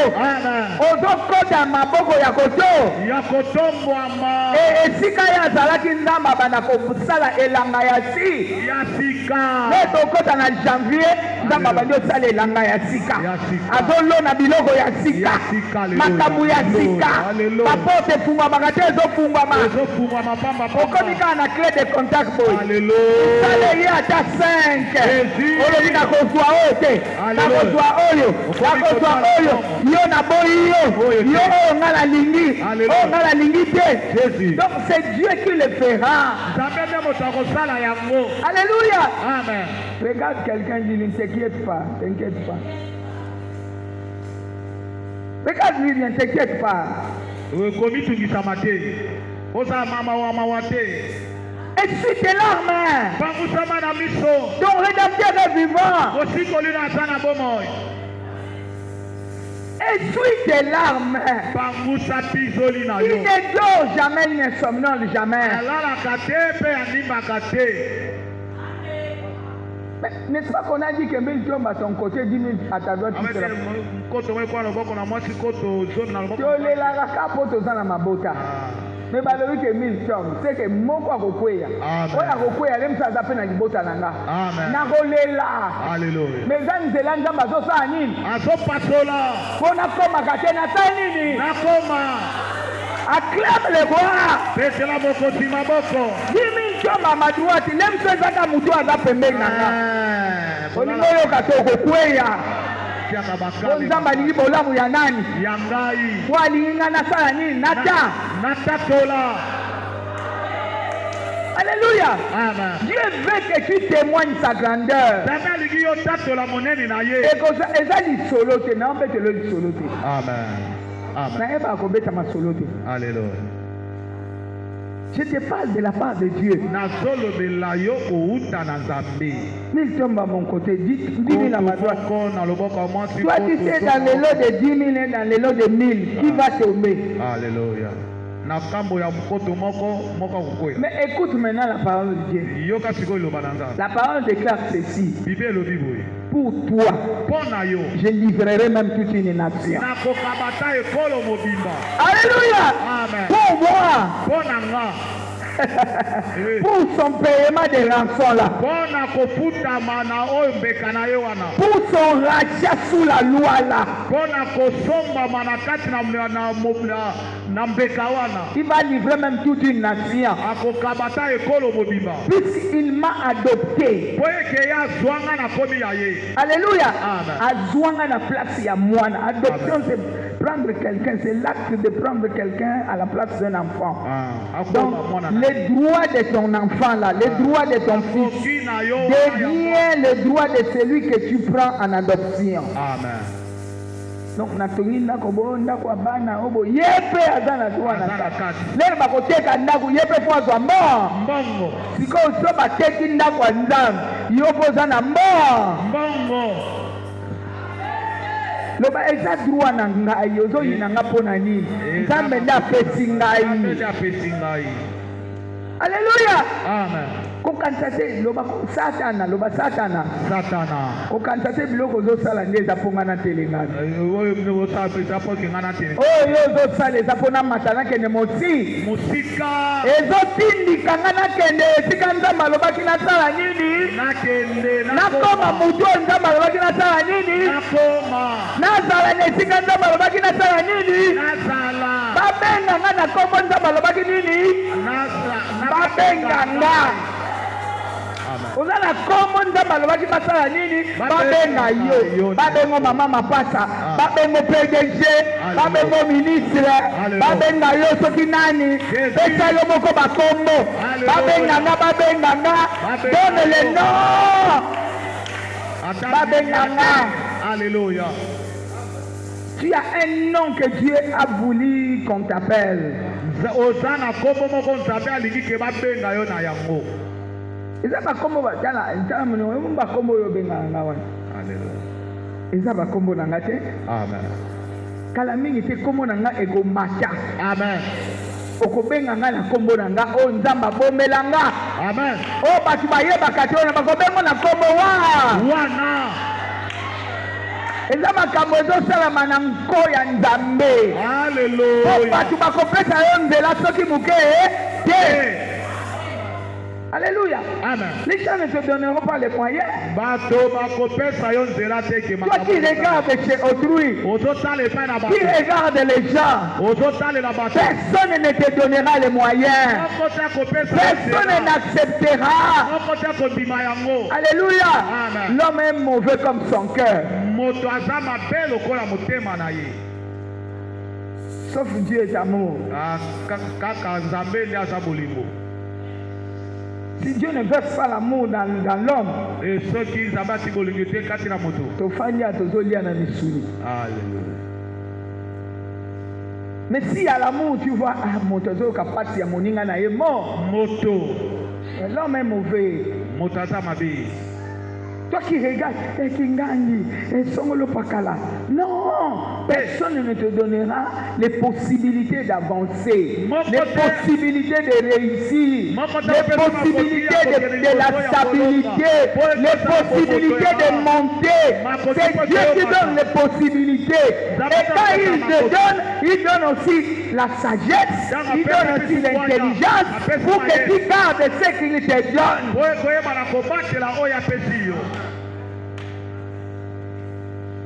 Speaker 1: Ozokota maboko ya koto.
Speaker 2: Ya kotombwama.
Speaker 1: Et sika ya zalaki ndamba bana kosala elanga ya si.
Speaker 2: Ya sika.
Speaker 1: Leto kota na janvier ndamba bandi osala elanga ya sika. Azolona biloko ya sika. Makambo ya sika. Papote fungwamaka te ezofungwama. Okomika na clé de contact boy. Sale ye ata 5. Olobi nakozwa oyo te. Nakozwa oyo. Nakozwa oyo. Yo na boyi yo. Yo oyo nga na lingi. Oyo nga na lingi te. Donc c'est Dieu qui le fera. Alléluia.
Speaker 2: Amen.
Speaker 1: Regarde quelqu'un dit, ne t'inquiète pas, t'inquiète pas. Regarde-lui, ne t'inquiète pas. Essuie tes larmes. Ton rédempteur est vivant. Essuie tes larmes. Il ne dort jamais, il ne somnole jamais. N'est-ce pas qu'on a dit que 1000 tombes à ton côté, 10 000 à ta droite, tu seras... Mais balobi que 1000 tombes, c'est que moko akokweya. Oya akokweya lem sa zape na libota nanga. Na kolela.
Speaker 2: Alléluia.
Speaker 1: Mais zani zelanga bazo sa nini?
Speaker 2: Azo patola.
Speaker 1: Kona koma katena sa nini?
Speaker 2: Na koma.
Speaker 1: Acclame le roi.
Speaker 2: Pese la boko tima boko.
Speaker 1: 10 000 tombes à ma droite, lem sa zaka mutu aza pembeni nanga. Olingo yo kato kokweya. Nzamba lingi bolamu ya nani?
Speaker 2: Ya ngai.
Speaker 1: Kwa linga na sala nini? Nata.
Speaker 2: Natatola.
Speaker 1: Alléluia.
Speaker 2: Amen.
Speaker 1: Dieu veut que tu témoignes sa grandeur. Et comme ça, eza lisolo te, na mbete lo lisolo te.
Speaker 2: Amen. Amen.
Speaker 1: Na eba akobeta masolo te.
Speaker 2: Alléluia.
Speaker 1: Je te parle de la part de Dieu. Mille tombent à mon côté, 10 000 à ma droite. Toi, tu sais, dans les lots de 10 000 et dans les lots de 1000, qui va tomber?
Speaker 2: Alléluia.
Speaker 1: Mais écoute maintenant la parole de Dieu. La parole déclare ceci. Pour toi, je livrerai même toute une nation. Alléluia. Pour moi. Pour son paiement de rançon là. Pour son rachat sous la loi là. Il va livrer même toute une nation. Puisqu'il m'a adopté. Alléluia. Azouanga na place ya moine. Adoption c'est prendre quelqu'un, c'est l'acte de prendre quelqu'un à la place d'un enfant. Donc les droits de ton enfant là, les droits de ton fils devient le droit de celui que tu prends en adoption.
Speaker 2: Amen.
Speaker 1: Donc natongi ndako bo ndako abana obo yepe azana tuana lelo bakoteka ndako yepe po azwa mbongo siko so bateki ndako nzambe yopo zana mbongo loba eza droit na ngai ozoyina nga mpona nini nzambe nde apesi ngai. Alléluia.
Speaker 2: Amen.
Speaker 1: kokanisa te loba satana loba satana kokanisa te biloko ozosala nde eza mpo nga natelengana oyo ozosala eza mpo namata nakende mosika ezotindika nga nakende esika nzambe alobaki nasala nini nakoma mutu oyo nzambe alobaki nasala nini nazala na esika nzambe alobaki nasala nini babenga nga na kombo nzambe alobaki nini babenga nga oza na kombo nzambe alobaki basala nini babenga yo babengo mama mapasa babengo PDG babengo ministre babenga yo soki nani pesa yo moko bakombo babenga nga donne le nom babenga nga.
Speaker 2: Alléluia.
Speaker 1: Tu as un nom que Dieu a voulu qu'on t'appelle.
Speaker 2: Ozana kombo moko nzambe alingi ke babenga yo na yango.
Speaker 1: Eza bakombo batala ntamu bakombo yo benga nga wana.
Speaker 2: Alléluia.
Speaker 1: Eza bakombo na nga te.
Speaker 2: Amen.
Speaker 1: Kala mingi te kombo na nga ekomata.
Speaker 2: Amen.
Speaker 1: Okobenga nga na kombo na nga o nzamba bomela nga.
Speaker 2: Amen.
Speaker 1: O batu bayebaka te na bakobengo na kombo
Speaker 2: wana.
Speaker 1: Eza makambo ezosalama na nko ya nzambe.
Speaker 2: Hallelujah.
Speaker 1: O batu bakopesa yo nzela soki muke te. Alléluia.
Speaker 2: Amen.
Speaker 1: Les gens ne te donneront pas les moyens. Toi qui regardes chez autrui, qui regarde les gens, personne ne te donnera les moyens. Personne n'acceptera. Alléluia. L'homme est mauvais comme son cœur. Sauf Dieu est amour. Si Dieu ne veut pas l'amour dans l'homme, mais si à l'amour tu vois, l'homme est mauvais. Toi qui regardes, non, personne ne te donnera les possibilités d'avancer, les possibilités de réussir, les possibilités de la stabilité, les possibilités de monter. C'est Dieu qui donne les possibilités. Et quand il te donne, il donne aussi la sagesse, il donne aussi l'intelligence pour que tu gardes ce qu'il te donne.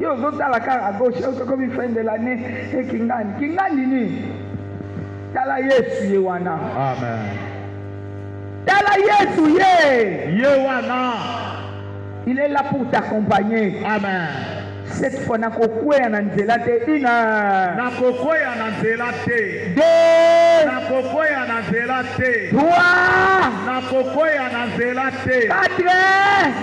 Speaker 1: Yo zotala kaka à gauche comme fin de l'année et kingani ni tala Yesu ye wana.
Speaker 2: Amen.
Speaker 1: Tala Yesu
Speaker 2: ye wana.
Speaker 1: Il est là pour t'accompagner.
Speaker 2: Amen.
Speaker 1: Cette fois nakokwea na nzela te ina
Speaker 2: nakokwea na nzela te
Speaker 1: de
Speaker 2: nakokwea na nzela te
Speaker 1: trois
Speaker 2: nakokwea na nzela te
Speaker 1: quatre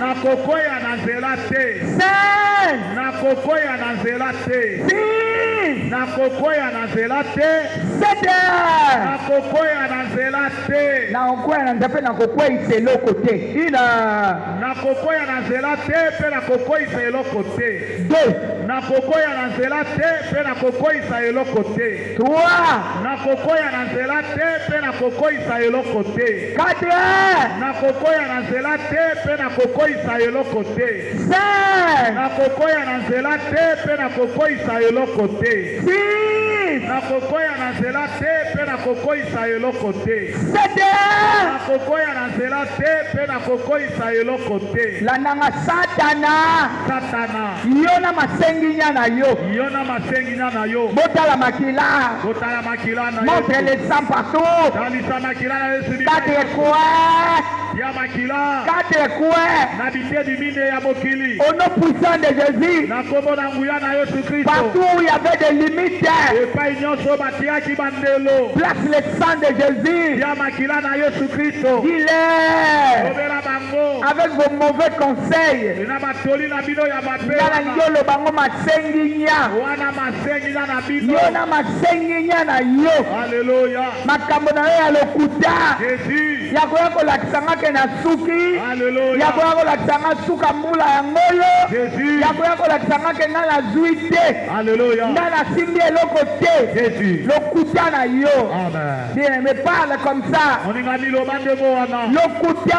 Speaker 2: nakokwea na nzela te
Speaker 1: cinq
Speaker 2: nakokwea na nzela te
Speaker 1: six
Speaker 2: nakokwea na nzela te
Speaker 1: sept
Speaker 2: nakokwea na nzela te
Speaker 1: nakokwea na nzela nakokwea eloko te ina
Speaker 2: nakokwea na nzela te pe nakokwea eloko te nakokoya na nzela te pe nakokoisa eloko te. nakokoya na nzela te pe nakokoisa eloko te. nakokoya na nzela te pe nakokoisa eloko te. nakokoya na nzela te pe nakokoisa eloko te. nakokoya na nzela te pe nakokoisa eloko te. nakokoya na nzela te pe nakokoisa eloko te.
Speaker 1: Lananga satana yona masenginya na yo.
Speaker 2: Yona masenginya na yo.
Speaker 1: Botala makila.
Speaker 2: Botala makila na yo.
Speaker 1: Montre le sang partout.
Speaker 2: Dalisa makila na Yesu.
Speaker 1: Quatre coins.
Speaker 2: Ya makila.
Speaker 1: Quatre coins.
Speaker 2: Na bité du mine ya mokili.
Speaker 1: Au nom puissant de Jésus.
Speaker 2: Na kombo na nguya na Yesu Christ.
Speaker 1: Partout où il y avait des limites.
Speaker 2: Et pas nyonso batia ki bandelo.
Speaker 1: Place le sang de Jésus.
Speaker 2: Ya makila na Yesu Christ.
Speaker 1: Il est.
Speaker 2: Obera bango.
Speaker 1: avec vos mauvais conseils.
Speaker 2: na batoli na bino ya mabe
Speaker 1: Nana yolo bango masenginya.
Speaker 2: wana masengi na bino
Speaker 1: Yona masenginya na yo.
Speaker 2: Alléluia
Speaker 1: Makambo na yo ya lokuta.
Speaker 2: Jésus
Speaker 1: Yakoya kolakisanga ke na suki.
Speaker 2: Alléluia
Speaker 1: Yakoya kolakisanga suka mbula ya ngolo.
Speaker 2: Jésus
Speaker 1: Yakoya kolakisanga ke nga na zwi te.
Speaker 2: Alléluia
Speaker 1: Nga na simbi eloko te.
Speaker 2: Jésus
Speaker 1: Lokuta na yo.
Speaker 2: Amen
Speaker 1: Bien, mais parle comme ça.
Speaker 2: oninga miloba ndemo wana
Speaker 1: Lokuta.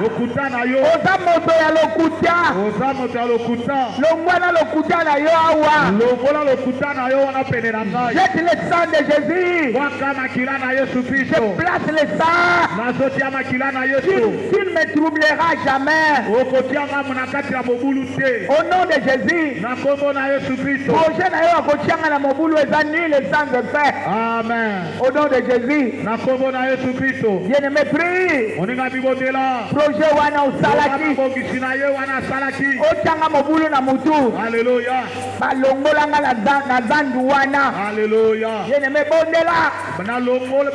Speaker 2: lokuta na yo
Speaker 1: Oza moto ya lokuta.
Speaker 2: oza moto ya lokuta
Speaker 1: Longwana lokuta na yo awa.
Speaker 2: longola lokuta na yo wana pene na ngai
Speaker 1: Jette le sang de Jésus.
Speaker 2: waka makila na Yesu Kristo
Speaker 1: Je place le sang.
Speaker 2: nazotia makila na
Speaker 1: Tu
Speaker 2: Yesu
Speaker 1: ne me troubleras jamais.
Speaker 2: okotia ngamu na kati ya mobulu te
Speaker 1: Au nom de Jésus.
Speaker 2: na kombo na Yesu Kristo
Speaker 1: Projet na yo akotianga na mobulu eza nul et sans effet.
Speaker 2: Amen
Speaker 1: Au nom de Jésus.
Speaker 2: na kombo na Yesu Kristo
Speaker 1: Bien-aimé, prie.
Speaker 2: oninga bibotela
Speaker 1: Projet wana osalaki.
Speaker 2: bongisi na ye wana asalaki
Speaker 1: Otianga mobulu na mutu.
Speaker 2: Alléluia
Speaker 1: Balongolanga na zandu wana.
Speaker 2: Alléluia
Speaker 1: Bien-aimé, bondela.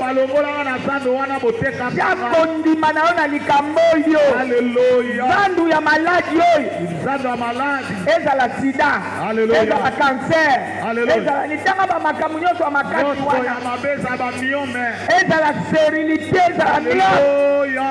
Speaker 2: balongolanga na zando wana boteka
Speaker 1: Jambo ndima na yo na likambo oyo.
Speaker 2: Alléluia
Speaker 1: Zandu ya maladi oyo.
Speaker 2: zando ya maladi
Speaker 1: Ezala sida.
Speaker 2: Alléluia.
Speaker 1: Ezala cancer.
Speaker 2: Alléluia.
Speaker 1: Ezala litanga bamakambo nyonso ya makasi
Speaker 2: nyonso ya
Speaker 1: wana.
Speaker 2: mabeza bamiome
Speaker 1: Ezala sterilité ezala mio.
Speaker 2: Alléluia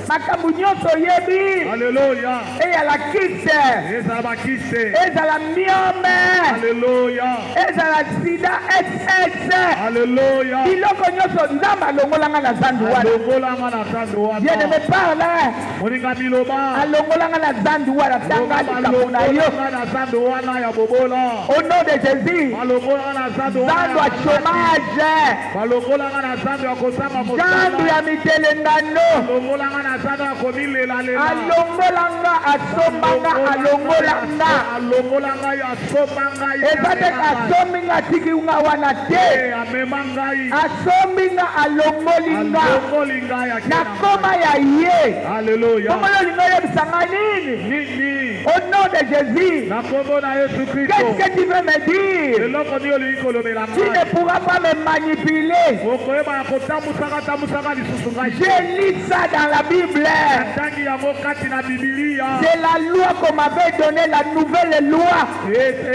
Speaker 1: Makambo nyonso oyebi.
Speaker 2: Alléluia
Speaker 1: Eyala kiste.
Speaker 2: ezala bakiste
Speaker 1: Ezala miome.
Speaker 2: Alléluia
Speaker 1: Ezala sida SS.
Speaker 2: Alléluia
Speaker 1: Biloko nyonso nzambe alongolanga na zandu wana.
Speaker 2: alongolanga na zando wana
Speaker 1: Bien-aimé, parle.
Speaker 2: moninga biloba
Speaker 1: Alongolanga na zandu wana tanga likambo na yo.
Speaker 2: balongolanga na zando wana ya bobola
Speaker 1: Au nom de Jésus.
Speaker 2: balongolanga na zando
Speaker 1: Zandu ya chômage.
Speaker 2: balongolanga na zando ya kosanga
Speaker 1: Zandu
Speaker 2: mosala
Speaker 1: ya mitelengano.
Speaker 2: balongolanga na zando ya komilela
Speaker 1: Alongolanga asombanga alongolanga.
Speaker 2: alongolanga yo asomba ngai
Speaker 1: Eza te asombinga atikinga wana te.
Speaker 2: amema ngai
Speaker 1: Asombinga alongolinga.
Speaker 2: alongoli ngai
Speaker 1: Na
Speaker 2: akena
Speaker 1: koma ya ye.
Speaker 2: Alléluia
Speaker 1: Komolo lingo yebisanga nini?
Speaker 2: nini
Speaker 1: Au nom de Jésus.
Speaker 2: na kombo na Yesu Kristo
Speaker 1: Qu'est-ce que tu veux me dire?
Speaker 2: eloko nini olingi kolobela
Speaker 1: Tu ne
Speaker 2: ngai
Speaker 1: pourras pas me manipuler.
Speaker 2: okoyeba ya kotambusaka lisusu ngai
Speaker 1: J'ai lu ça dans la Bible.
Speaker 2: natangi yango kati na bibilia
Speaker 1: C'est la loi qu'on m'avait donné, la nouvelle loi.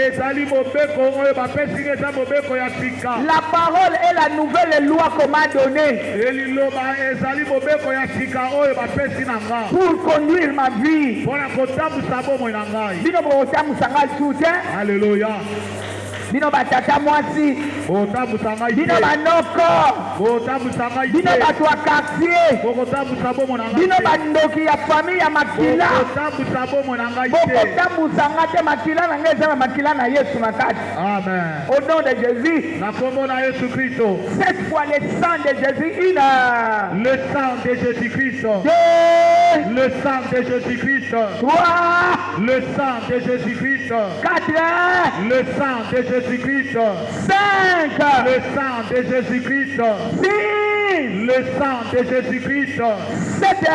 Speaker 2: ezali mobeko oyo bapesi nga eza mobeko ya sika
Speaker 1: La parole est la nouvelle loi qu'on m'a donnée
Speaker 2: eliloba ezali mobeko ya sika oyo bapesi na nga
Speaker 1: pour conduire ma vie.
Speaker 2: mpona kotambusa bomoi na ngai
Speaker 1: Bino botambusa ngai su te.
Speaker 2: Alléluia
Speaker 1: Bino batata mwasi.
Speaker 2: botambusa ngai
Speaker 1: Bino
Speaker 2: te
Speaker 1: banoko.
Speaker 2: botambusa ngai
Speaker 1: Bino
Speaker 2: te
Speaker 1: bato ya quartier.
Speaker 2: bokotambusa bomoi na ngai
Speaker 1: Bino
Speaker 2: te
Speaker 1: bandoki ya famille ya makila.
Speaker 2: bokotambusa bomoi na ngai te
Speaker 1: Bokotambusa nga te makila na ngai eza na makila na Yesu na kati.
Speaker 2: amen
Speaker 1: Au nom de Jésus.
Speaker 2: na kombo na Yesu Kristo
Speaker 1: Cette fois le sang de Jésus. Une.
Speaker 2: le sang de Jésus-Christ
Speaker 1: Deux.
Speaker 2: le sang de Jésus-Christ
Speaker 1: Trois.
Speaker 2: le sang de Jésus-Christ
Speaker 1: Quatre.
Speaker 2: le sang de Jésus-Christ
Speaker 1: Cinq.
Speaker 2: le sang de Jésus-Christ
Speaker 1: Six.
Speaker 2: le sang de Jésus-Christ
Speaker 1: Sept.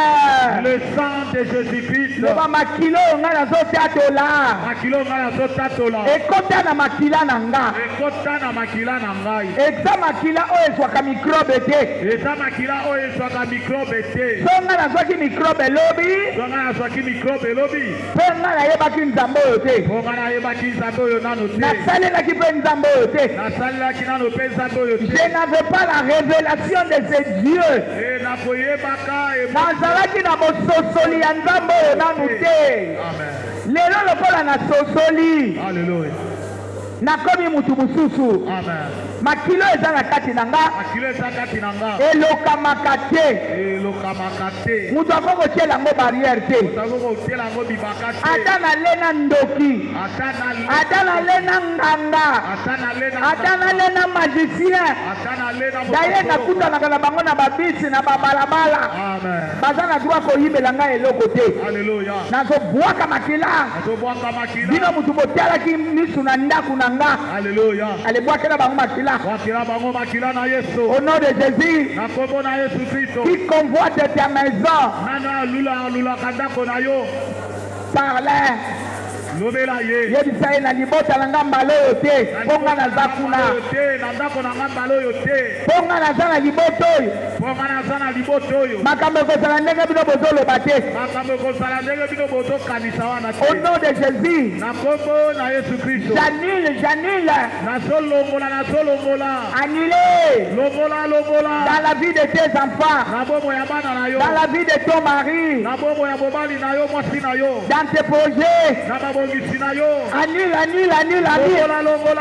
Speaker 2: le sang de Jésus-Christ
Speaker 1: Loba makilo nga nazotatola.
Speaker 2: makilo ngai azotatola
Speaker 1: Ekota na makila na nga.
Speaker 2: ekota na makila na ngai
Speaker 1: Eza makila oyo ezwaka mikrobe te.
Speaker 2: eza makila oyo ezwaka mikrobe te
Speaker 1: So nga nazwaki mikrobe lobi.
Speaker 2: so ngai nazwaki mikrobe elobi
Speaker 1: Mpe nga nayebaki nzambe oyo te.
Speaker 2: mpo ngai nayebaki nzambe oyo nano te
Speaker 1: Nasalelaki mpe nzambe oyo te.
Speaker 2: nasalelaki nano mpe nzambe oyo te
Speaker 1: Je n'avais pas la révélation de ce Dieu.
Speaker 2: nakoyebaka
Speaker 1: Nazalaki na bososoli ya nzambe oyo nanu te.
Speaker 2: amen
Speaker 1: Lelo lokola nasosoli.
Speaker 2: alleluya
Speaker 1: Nakomi mutu mosusu.
Speaker 2: amen
Speaker 1: Makilo eza na kati na nga.
Speaker 2: makilo eza kati na nga
Speaker 1: Elokamaka te.
Speaker 2: elokamaka te
Speaker 1: Mutu ako kotiela yango barrière te.
Speaker 2: otango kotiela yango bibaka te
Speaker 1: Ata nale na ndoki. Ata nale na nganga. Ata nale na magicien. Daye nakutanaka na bango na babisi na babalabala.
Speaker 2: amen
Speaker 1: Baza na droit koyibela ngai eloko te.
Speaker 2: alleluya
Speaker 1: Nazobwaka makila.
Speaker 2: azobwaka makila
Speaker 1: Bino mutu botialaki misu na ndako na nga.
Speaker 2: alleluya
Speaker 1: Alebwakela bango makila.
Speaker 2: wakila bango makila na Yesu
Speaker 1: Au nom de Jésus.
Speaker 2: na kombo na Yesu Kristo
Speaker 1: Qui convoite ta maison.
Speaker 2: nano alulaka ndako na yo
Speaker 1: Parle.
Speaker 2: lobela ye
Speaker 1: yebisa ye na libota na nga mbala oyo te mpo nga naza kuna
Speaker 2: na ndako na nga mbala oyo te
Speaker 1: mpo nga naza na libota oyo
Speaker 2: mpo nga naza na libota oyo
Speaker 1: makambo ekozala ndenge bino bozoloba te
Speaker 2: makambo ekozala ndenge bino bozokanisa wana te
Speaker 1: au nom de Jésus
Speaker 2: na kombo na Yesu Kristo
Speaker 1: Janile
Speaker 2: nazolongola
Speaker 1: annulé
Speaker 2: longola
Speaker 1: dans la vie de tes enfants
Speaker 2: na bombo ya bana na yo
Speaker 1: dans la vie de ton mari
Speaker 2: na bombo ya mobali na yo mwasi na yo
Speaker 1: dans tes projets
Speaker 2: na mabongisi na yo
Speaker 1: annule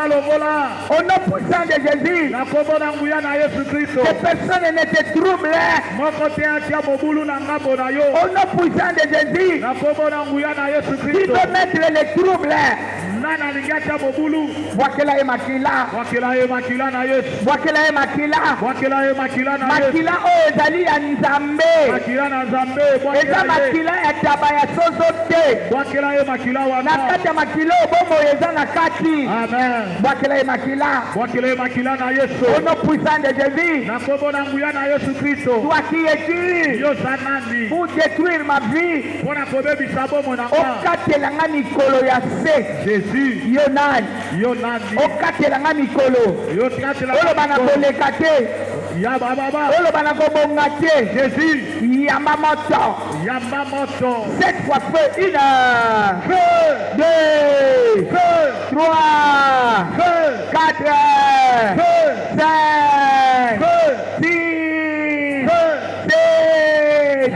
Speaker 2: longola
Speaker 1: au nom puissant de Jésus
Speaker 2: na kombo na nguya na Yesu Kristo
Speaker 1: que personne ne te trouble
Speaker 2: moko te atia mobulu na ngambo na yo
Speaker 1: au nom puissant de Jésus
Speaker 2: na kombo na nguya na Yesu
Speaker 1: qui
Speaker 2: Kristo
Speaker 1: peut mettre les troubles
Speaker 2: nani alingi atia mobulu
Speaker 1: bwakela ye makila
Speaker 2: bwakela ye makila na Yesu
Speaker 1: bwakela ye makila
Speaker 2: bwakela ye makila na Yesu
Speaker 1: makila oyo ezali ya nzambe
Speaker 2: makila na Nzambe
Speaker 1: eza
Speaker 2: bwakela ye
Speaker 1: makila ya taba ya soso te
Speaker 2: bwakela ye makila
Speaker 1: na
Speaker 2: wana
Speaker 1: kati ya makila oyo bomoi eza na kati
Speaker 2: amen
Speaker 1: bwakela ye makila
Speaker 2: bwakela ye makila na Yesu
Speaker 1: au nom puissant de Jésus
Speaker 2: na kombo na nguya na Yesu Kristo
Speaker 1: toi qui es
Speaker 2: yo za nani
Speaker 1: pour détruire ma vie
Speaker 2: mpona kobebisa bomo na nga
Speaker 1: okatela nga mikolo ya se
Speaker 2: Jésus
Speaker 1: yo nani
Speaker 2: yo nani
Speaker 1: okatela nga mikolo
Speaker 2: yo tikatela
Speaker 1: oloba na koleka te
Speaker 2: ya baba
Speaker 1: oloba na kobonga te
Speaker 2: Jésus
Speaker 1: yamba moto
Speaker 2: yamba moto
Speaker 1: cette fois feu une
Speaker 2: feu
Speaker 1: 2
Speaker 2: feu
Speaker 1: 3
Speaker 2: feu
Speaker 1: 4
Speaker 2: feu
Speaker 1: 5
Speaker 2: feu
Speaker 1: 6
Speaker 2: feu
Speaker 1: 7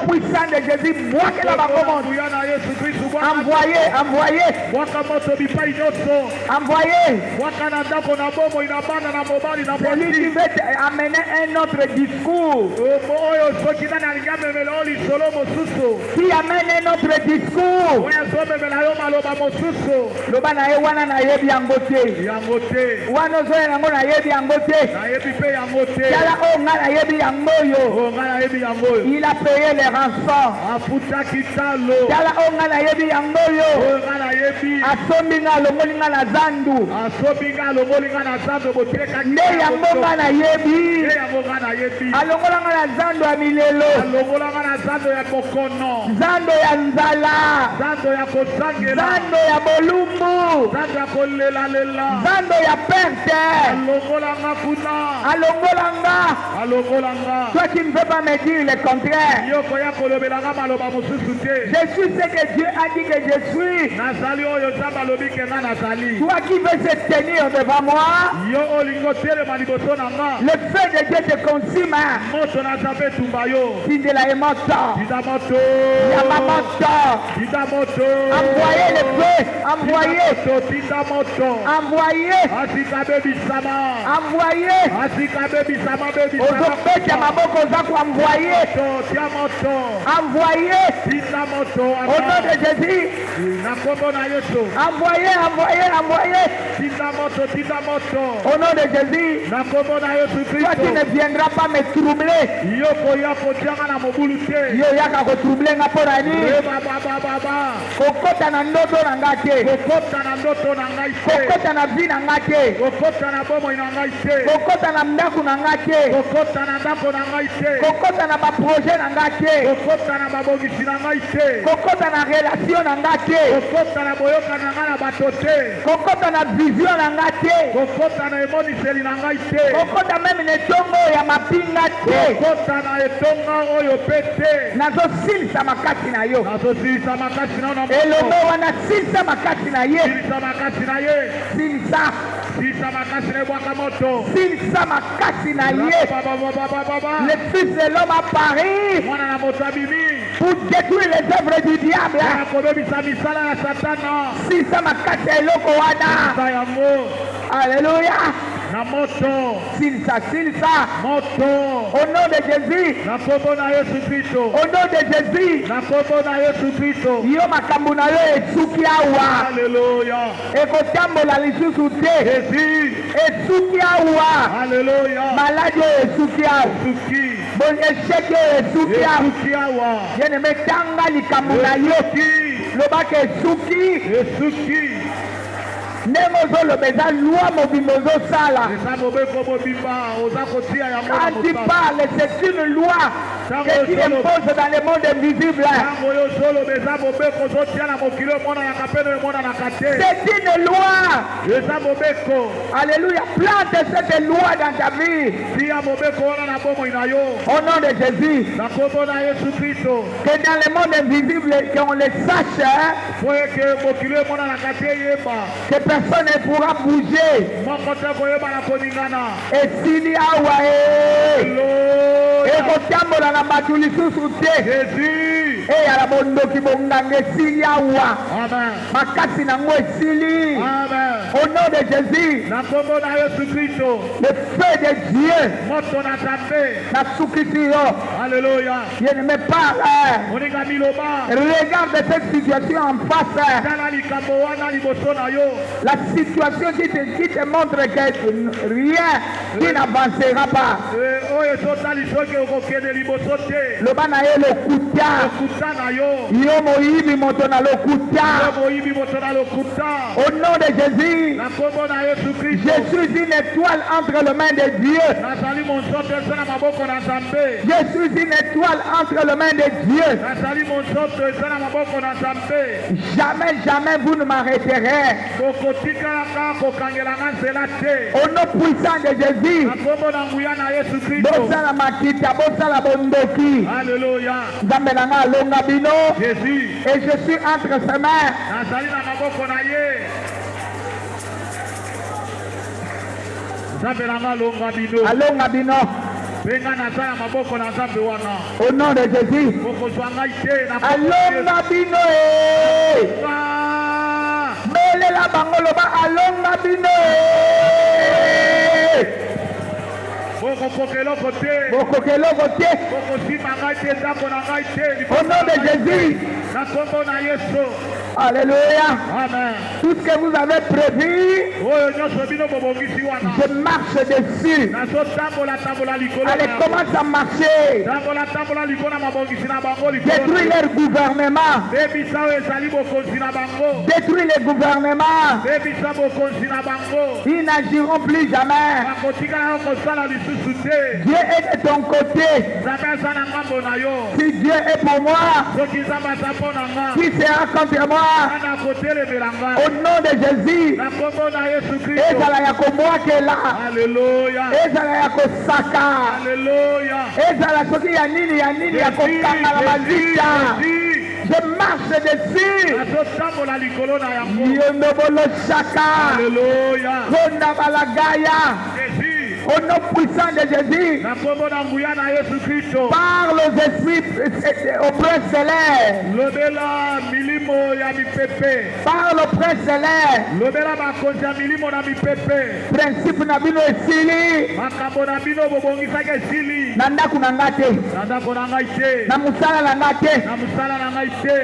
Speaker 1: puissant de Jésus bwakela bango moto
Speaker 2: nguya na Yesu Kristo
Speaker 1: envoyez
Speaker 2: bwaka moto bipai nyonso
Speaker 1: envoyez
Speaker 2: bwaka na ndako na bomoi na bana na mobali na
Speaker 1: celui qui
Speaker 2: mwasi
Speaker 1: veut amener un autre discours
Speaker 2: oyo soki nani alingi amemela yo lisolo mosusu
Speaker 1: qui amène un autre discours
Speaker 2: oyo azomemela yo maloba mosusu
Speaker 1: loba na ye wana nayebi yango te
Speaker 2: yango te
Speaker 1: wana ozoya yango nayebi yango te
Speaker 2: nayebi mpe yango te
Speaker 1: tala oyo ngai nayebi yango oyo
Speaker 2: oyo ngai nayebi yango oyo
Speaker 1: il a payé les rançons
Speaker 2: afutaki talo
Speaker 1: tala oyo ngai nayebi yango oyo
Speaker 2: oyo ngai nayebi
Speaker 1: asombi ngai alongoli ngai na zandu
Speaker 2: asobi ngai alongoli ngai na zando botekaki
Speaker 1: nde yango ngai nayebi
Speaker 2: nde yango ngai nayebi
Speaker 1: alongola ngai na zandu ya milelo
Speaker 2: alongola ngai na zando ya kokono
Speaker 1: zando ya nzala
Speaker 2: zando ya kosangela
Speaker 1: zando ya bolumbu
Speaker 2: zando ya kolelalela
Speaker 1: zando ya perte
Speaker 2: alongola nga kuna
Speaker 1: alongola nga
Speaker 2: alongola nga
Speaker 1: toi qui ne veux pas me dire le contraire
Speaker 2: yo koya kolobela nga maloba mosusu te
Speaker 1: je suis ce que Dieu a dit que je suis
Speaker 2: nazali oyo nzambe alobi ke nga nazali
Speaker 1: toi qui veux se tenir devant moi
Speaker 2: yo olingi otelema liboso na nga
Speaker 1: le feu de Dieu te consume
Speaker 2: moto na nzambe etumba yo
Speaker 1: tindela ye moto
Speaker 2: dida moto
Speaker 1: yamba moto
Speaker 2: dida moto
Speaker 1: envoyez le feu
Speaker 2: tinda moto
Speaker 1: envoyez
Speaker 2: asika bebisama
Speaker 1: envoyez
Speaker 2: asika bebisama bebisama
Speaker 1: ozobeta maboko oza koenvoye
Speaker 2: tia moto
Speaker 1: envoyez
Speaker 2: tinda moto
Speaker 1: au nom de Jésus
Speaker 2: na kombo na Yesu
Speaker 1: envoyez
Speaker 2: tinda moto
Speaker 1: au nom de Jésus
Speaker 2: na kombo na Yesu
Speaker 1: toi tu
Speaker 2: Kristo
Speaker 1: ne viendras pas me troubler
Speaker 2: yo koya kotianga na mobulu te
Speaker 1: yo yaka kotroubler nga mpo na nini
Speaker 2: baba
Speaker 1: kokota na ndoto na nga te
Speaker 2: kokota na ndoto na ngai te
Speaker 1: kokota na vi na nga te
Speaker 2: kokota na bomoi na ngai te
Speaker 1: kokota na ndako na nga te
Speaker 2: kokota na ndako na ngai te
Speaker 1: kokota na baprojet na nga te
Speaker 2: kokota na babongisi na ngai te
Speaker 1: kokota na relation na nga te
Speaker 2: kokota na boyoka na ngai na bato te
Speaker 1: kokota na vision na nga te
Speaker 2: kokota na emoniseli na ngai te
Speaker 1: kokota meme na etongo ya mapinga te
Speaker 2: kokota na etonga oyo pe te
Speaker 1: nazosilisa makasi na yo
Speaker 2: nazosilisa makasi na yo na
Speaker 1: elongo wana silisa makasi na ye
Speaker 2: silisa makasi na ye
Speaker 1: silisa
Speaker 2: silisa makasi na ebwaka moto
Speaker 1: silisa makasi na ye
Speaker 2: baba
Speaker 1: le fils de l'homme apparu
Speaker 2: mwana na moto abimi
Speaker 1: pour détruire les œuvres du diable
Speaker 2: mpona kobebisa misala ya satana
Speaker 1: silisa makasi ya eloko wana
Speaker 2: sa yango
Speaker 1: alléluia
Speaker 2: na moto
Speaker 1: silisa
Speaker 2: moto
Speaker 1: au nom de Jésus
Speaker 2: na kombo na Yesu Kristo
Speaker 1: au nom de Jésus
Speaker 2: na kombo na Yesu Kristo
Speaker 1: yo makambo na yo esuki awa
Speaker 2: haleluya
Speaker 1: ekotambola lisusu te
Speaker 2: Jésus
Speaker 1: esuki awa
Speaker 2: haleluya
Speaker 1: maladi oyo esuki awa
Speaker 2: suki
Speaker 1: esheki oyo esuki awa
Speaker 2: esuki awa
Speaker 1: yeneme tanga likambo na yo lobaka esuki ndenge ozoloba eza lwa mobimba ozosala
Speaker 2: eza mobeko mobimba oza kotia yango na
Speaker 1: quand tu
Speaker 2: mosala
Speaker 1: parles c'est une loi que tu imposes dans le monde invisible. C'est une loi. Alléluia. Plante cette loi dans ta vie. Au nom de Jésus. Que dans le monde invisible, qu'on le sache. Que personne ne pourra bouger. Et s'il y a ekotambola na bato lisusu te eyala bondoki bonganga esili awa makasi nango esili au nom de Jésus le feu de Dieu nasukisi yo je ne me parle regarde cette situation en face la situation qui te montre que rien qui n'avancera pas loba na ye lokuta yo moyibi moto na lokuta au nom de Jésus je suis une étoile entre les mains de Dieu je suis une étoile entre les mains de Dieu jamais vous ne m'arrêterez au nom puissant de Jésus bosala makita bosala bondoki nzambe na nga alonga bino et je suis entre ses mains alonga bino au nom de Jésus alonga bino belela bango loba alonga bino au nom de Jésus. Alléluia. Amen. Tout ce que vous avez prévu, je marche dessus. Allez, commence à marcher. Détruis leur gouvernement. Détruis les gouvernements. Ils n'agiront plus jamais. Dieu est de ton côté. Si Dieu est pour moi, qui sera contre moi? Au nom de Jésus, ezala ya komwaka là. Ezala ya kosaka. Ezala soki ya nini ya kokanga la mazita. Je marche dessus. Yondobolo shaka. Konda balagaya. Au nom puissant de Jésus, parle aux esprits, au prince céleste. Parle au prince céleste. Principe na bino esili. Nandaku nangate. Na musala nangate.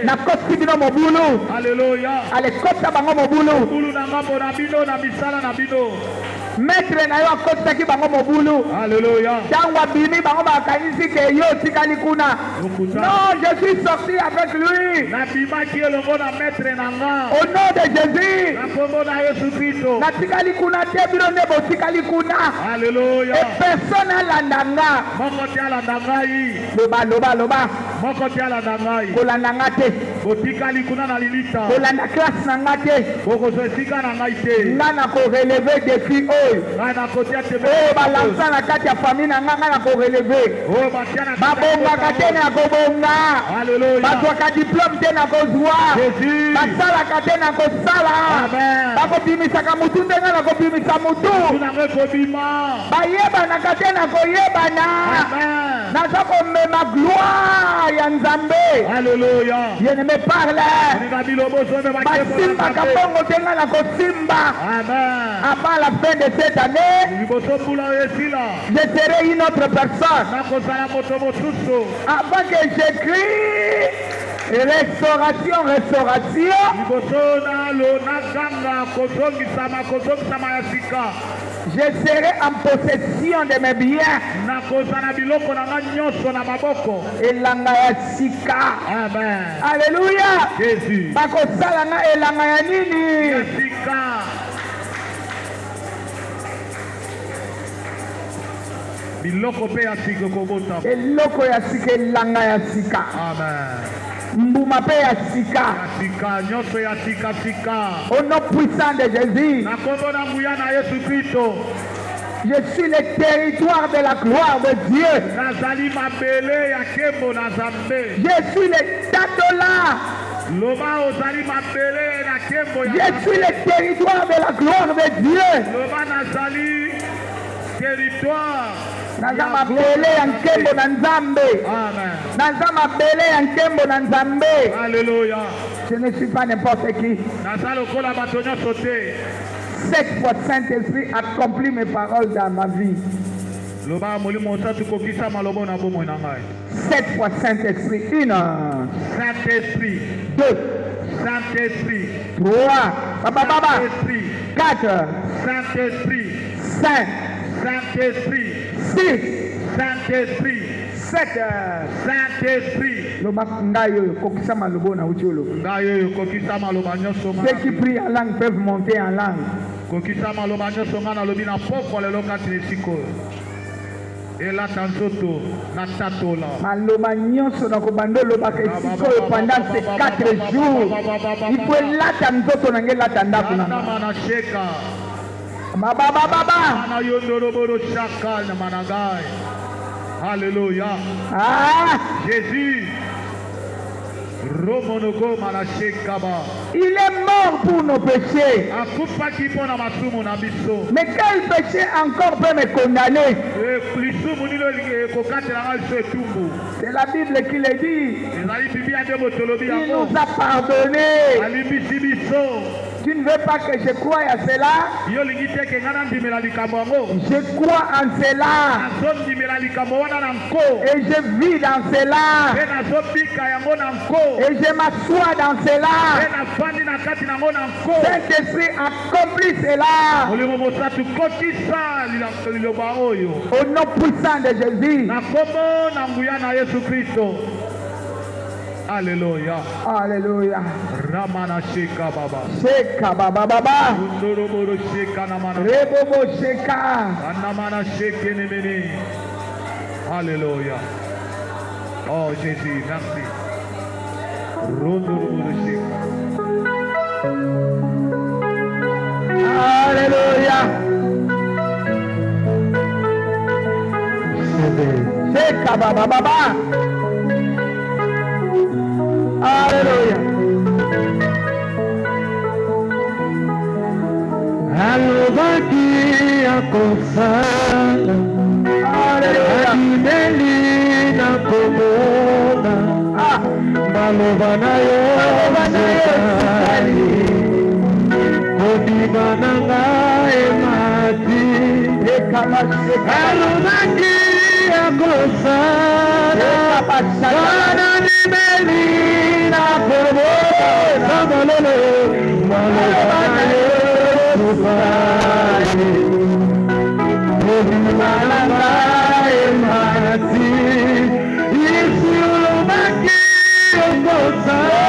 Speaker 1: Na kosi bino mobulu.
Speaker 2: Alléluia.
Speaker 1: Ale kota bango mobulu. Maître na yo akotaki bango mobulu.
Speaker 2: Alléluia.
Speaker 1: Tango bimi bango bakanisi ke yo tikali kuna. Non, je suis sorti avec lui. Au nom de Jésus. Na tikali kuna te bino ne bo tikali kuna.
Speaker 2: Alléluia.
Speaker 1: Et personne alandanga. Loba. Kolanda ngate. Kolanda classe na ngate. Nana ko relever défi oyo. Balansa na kati ya famille na nga na ko relever. Babongaka te na kobonga. Bazwaka diplôme te na kozwa. Basalaka te na kosala. Bakobimisaka mutu ndenge na kobimisa mutu. Bayebanaka te na koyebana. Naza komema gloire ya Nzambe.
Speaker 2: Alléluia.
Speaker 1: Je ne me parle. Basimba kabongo te nga na kosimba. Avant la fin de cette année, je serai une autre personne. Avant que j'écris restauration. Je serai en possession de mes biens. Elanga ya sika.
Speaker 2: Amen.
Speaker 1: Alléluia.
Speaker 2: Jésus.
Speaker 1: Bakosala nga elanga ya nini?
Speaker 2: biloko pe ya sika kobota.
Speaker 1: eloko ya sika elanga ya sika.
Speaker 2: Amen.
Speaker 1: mbuma pe ya sika.
Speaker 2: Ya sika nyonso ya sika sika.
Speaker 1: Au nom puissant de Jésus.
Speaker 2: Na kombo na nguya na Yesu Kristo.
Speaker 1: Je suis le territoire de la gloire de Dieu.
Speaker 2: Nazali mabele ya kembo na Nzambe.
Speaker 1: Je suis le Tatola.
Speaker 2: Loba ozali mabele na kembo ya
Speaker 1: Je suis le territoire de la gloire de Dieu.
Speaker 2: Loba nazali territoire.
Speaker 1: Naza mabele ya nkembo na Nzambe.
Speaker 2: Amen.
Speaker 1: Naza mabele ya nkembo na Nzambe.
Speaker 2: Alléluia.
Speaker 1: Je ne suis pas n'importe qui.
Speaker 2: Naza lokola bato nyonso te.
Speaker 1: 7 fois Saint-Esprit accomplit mes paroles dans ma vie.
Speaker 2: Loba molimo osatu kokisa malobo na bomoi na ngai.
Speaker 1: 7 fois Saint-Esprit. 1.
Speaker 2: Saint-Esprit.
Speaker 1: 2.
Speaker 2: Saint-Esprit.
Speaker 1: 3. Baba.
Speaker 2: Saint-Esprit.
Speaker 1: 4.
Speaker 2: Saint-Esprit.
Speaker 1: 5.
Speaker 2: Saint-Esprit.
Speaker 1: 6.
Speaker 2: Saint-Esprit.
Speaker 1: 7.
Speaker 2: Saint-Esprit.
Speaker 1: Loba ngai oyo kokisa malobo na ucholo.
Speaker 2: Ngai oyo kokisa maloba nyonso nga.
Speaker 1: Ceux qui prient en langue peuvent monter en langue.
Speaker 2: Kokisa maloba nyonso nga nalobi na pokwa lelo kati na esika oyo. Elata nzoto na tatola.
Speaker 1: Maloba nyonso na kobanda olobaka esika oyo pendant ces 4 jours. Il faut elata nzoto na ngai elata ndako na ngai.
Speaker 2: Mana sheka.
Speaker 1: Baba.
Speaker 2: Mana yondoroboro shaka na managai. Alléluia. Jésus. Romonoko manashekaba.
Speaker 1: Il est mort pour nos péchés.
Speaker 2: Akupaki pona masumu na biso.
Speaker 1: Mais quel péché encore peut me condamner?
Speaker 2: Lisumu nilo kokatela ngai so etumbu.
Speaker 1: C'est la Bible qui le dit.
Speaker 2: Ezali Biblia nde botolobi
Speaker 1: Il
Speaker 2: yango.
Speaker 1: nous a pardonné.
Speaker 2: Alimbisi biso.
Speaker 1: Tu ne veux pas que je croie à cela?
Speaker 2: Yo lingi te ke ngana ndimela likambo yango.
Speaker 1: Je crois en cela.
Speaker 2: Nazo ndimela likambo wana na nko.
Speaker 1: Et je vis dans cela.
Speaker 2: Pe nazo bika yango na nko.
Speaker 1: Et je m'assois dans cela.
Speaker 2: Pe nafandi na kati nango na nko.
Speaker 1: Saint-Esprit accomplit cela.
Speaker 2: Molimo mosatu kokisa liloba oyo.
Speaker 1: Au nom puissant de Jésus.
Speaker 2: Na kombo na nguya na Yesu Kristo. Alléluia.
Speaker 1: Alléluia.
Speaker 2: Ramana sheka baba.
Speaker 1: Sheka baba.
Speaker 2: Ndoroboro sheka na mana.
Speaker 1: Rebobo sheka.
Speaker 2: Anamana sheke nemeni. Alléluia. Oh Jésus, merci. Rondoroboro sheka.
Speaker 1: Alléluia. Sheka baba. Alléluia.
Speaker 3: Alobaki akosala.
Speaker 1: Alléluia.
Speaker 3: Adimeli na komona. Maloba na yo sekali. Kobima na ngai mati. Alobaki akosala. Adimeli na komona. Maloba na yo sekali. Kobima na ngai mati. Isi ulobaki akosala.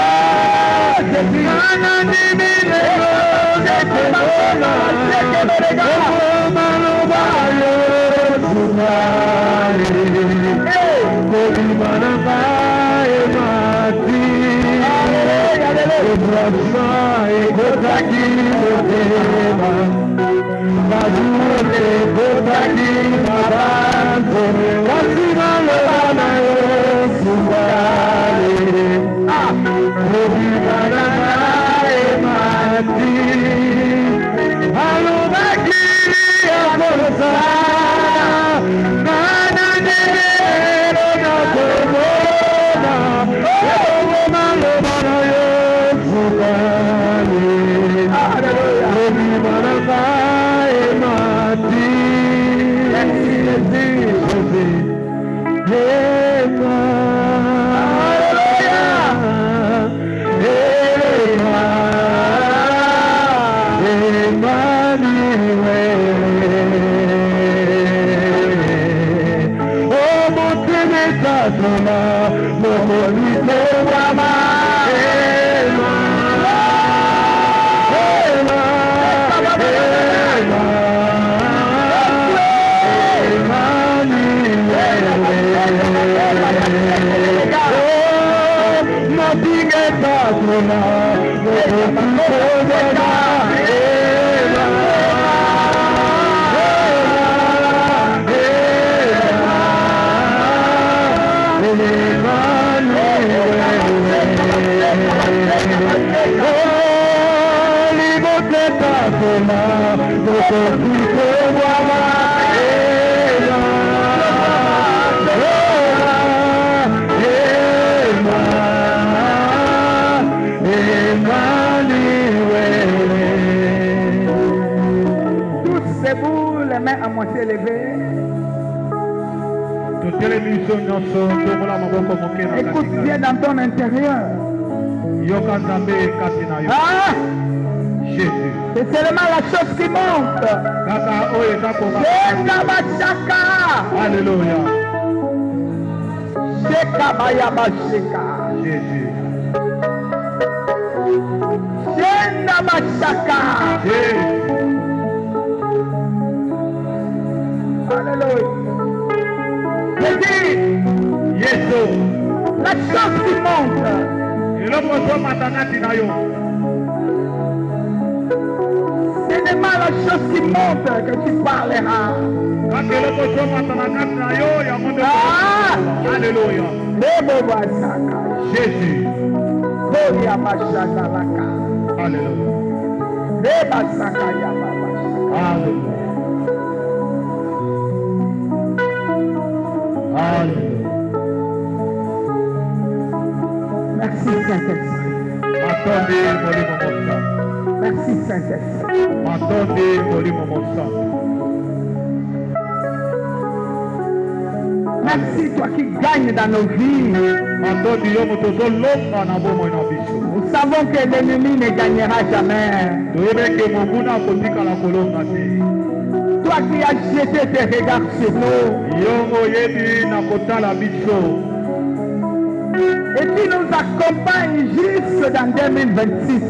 Speaker 1: À moitié levée. Écoute bien dans ton intérieur. Ah!
Speaker 2: Jésus.
Speaker 1: C'est seulement la chose qui monte.
Speaker 2: Alléluia.
Speaker 1: Jésus. Alléluia. Jésus. La chose qui monte. Ce n'est pas la chose qui monte que tu parleras.
Speaker 2: Alléluia. Jésus.
Speaker 1: Alléluia. Merci Saint-Esprit. Merci Saint-Esprit. Merci toi qui gagnes dans nos vies. Nous savons que l'ennemi ne gagnera jamais. Toi qui as jeté tes regards sur nous. Et tu nous accompagnes jusque dans 2026.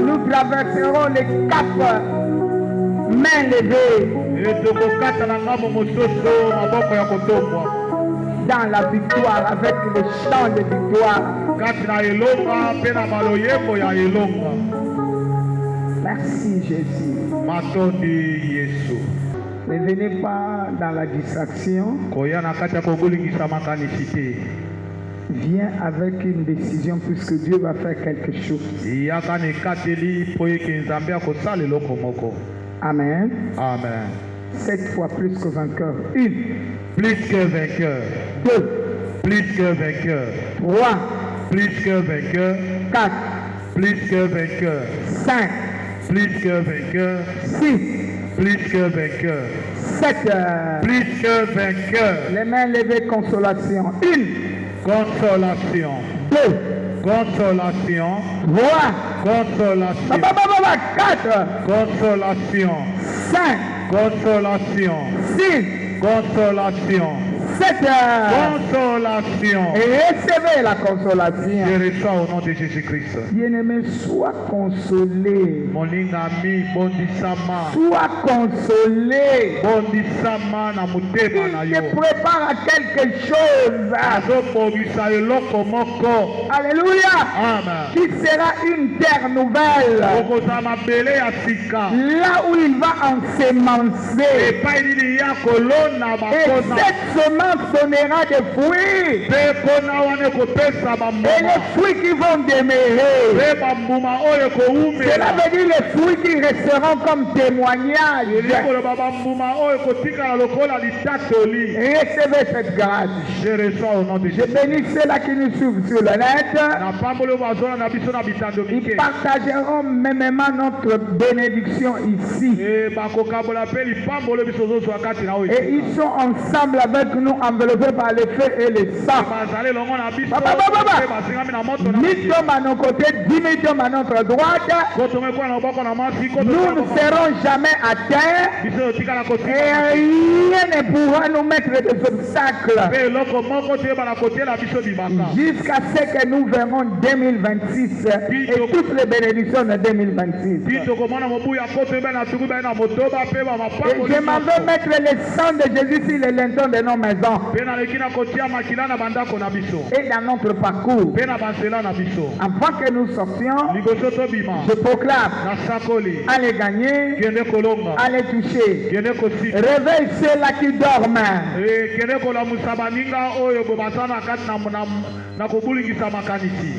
Speaker 1: Nous traverserons les caps mains levées dans la victoire avec le chant de victoire. Merci Jésus. Ne venez pas dans la distraction. Viens avec une décision puisque Dieu va faire quelque chose. Amen.
Speaker 2: Amen.
Speaker 1: 7 fois plus que vainqueur. 1.
Speaker 2: Plus que vainqueur.
Speaker 1: 2.
Speaker 2: Plus que vainqueur.
Speaker 1: 3.
Speaker 2: Plus que vainqueur.
Speaker 1: 4.
Speaker 2: Plus que vainqueur.
Speaker 1: 5.
Speaker 2: Plus que vainqueur.
Speaker 1: 6.
Speaker 2: Plus que vainqueur.
Speaker 1: 7.
Speaker 2: Plus que vainqueur.
Speaker 1: Les mains levées, consolation. 1.
Speaker 2: Consolation.
Speaker 1: 2.
Speaker 2: Consolation.
Speaker 1: 3.
Speaker 2: Consolation.
Speaker 1: 4.
Speaker 2: Consolation.
Speaker 1: 5.
Speaker 2: Consolation.
Speaker 1: 6.
Speaker 2: Consolation.
Speaker 1: 7.
Speaker 2: Consolation.
Speaker 1: Et recevez la consolation.
Speaker 2: Je reçois au nom de Jésus-Christ.
Speaker 1: Bien-aimé, sois consolé.
Speaker 2: Mon ami, bondissama.
Speaker 1: Sois consolé.
Speaker 2: Bondissama na mutema na
Speaker 1: Il
Speaker 2: yo.
Speaker 1: te prépare à quelque chose. Alléluia.
Speaker 2: Amen.
Speaker 1: Qui sera une terre nouvelle. Là où il va ensemencer. Et cette semence donnera des fruits. Et les fruits qui vont demeurer. Cela veut dire les fruits qui resteront comme témoignage. Recevez cette grâce.
Speaker 2: Je reçois au nom de
Speaker 1: Je
Speaker 2: Jésus.
Speaker 1: bénis ceux-là qui nous suivent sur le net. Ils partageront mêmement notre bénédiction ici. Et ils sont ensemble avec nous, enveloppés par le feu et le sang. 1000 tombent à nos côtés, 10 000 tombent à notre droite. Nous ne serons jamais à terre. Et rien ne pourra nous mettre des obstacles. Jusqu'à ce que nous verrons 2026 et toutes les bénédictions de 2026. Et je m'en veux mettre le sang de Jésus sur les lintons de nos maisons. maisons
Speaker 2: Pe naleki na kotia makila na bandako na biso.
Speaker 1: et dans notre parcours.
Speaker 2: Pe na banzela na biso.
Speaker 1: Avant que nous sortions,
Speaker 2: Liboso tobima.
Speaker 1: je proclame
Speaker 2: Na sakoli.
Speaker 1: allez gagner,
Speaker 2: Kende kolonga.
Speaker 1: allez toucher.
Speaker 2: Kende kosika.
Speaker 1: Réveille ceux-là qui dorment.
Speaker 2: Kende kolamusa baninga oyo bobasana kati na kobulingisa makanisi.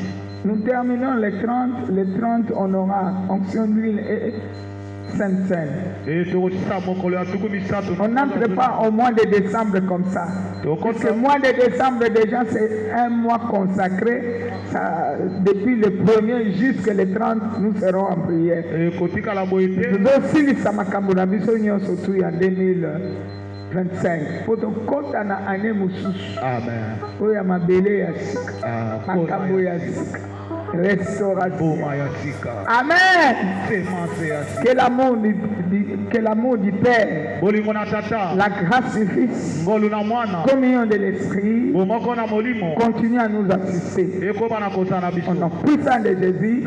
Speaker 1: Nous terminons les 30 on aura onction d'huile et Sainte Seine. On n'entre pas au mois de décembre comme ça. Parce que le mois de décembre déjà c'est un mois consacré. Ça, depuis le 1er jusqu'à le 30, nous serons en prière. Nous aussi les Samakamurabi sont surtout en 2025. Pour ton compte na année mususu. Amen. Oya mabele ya sika. Makambo ya sika. Restauration. Amen. Que l'amour du Père, la grâce du Fils, communion de l'Esprit, continue à nous assister. Au nom puissant de Jésus.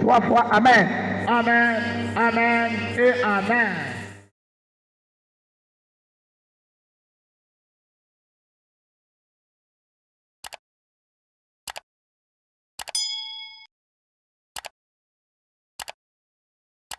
Speaker 1: 3 fois Amen.
Speaker 2: Amen. Amen et Amen.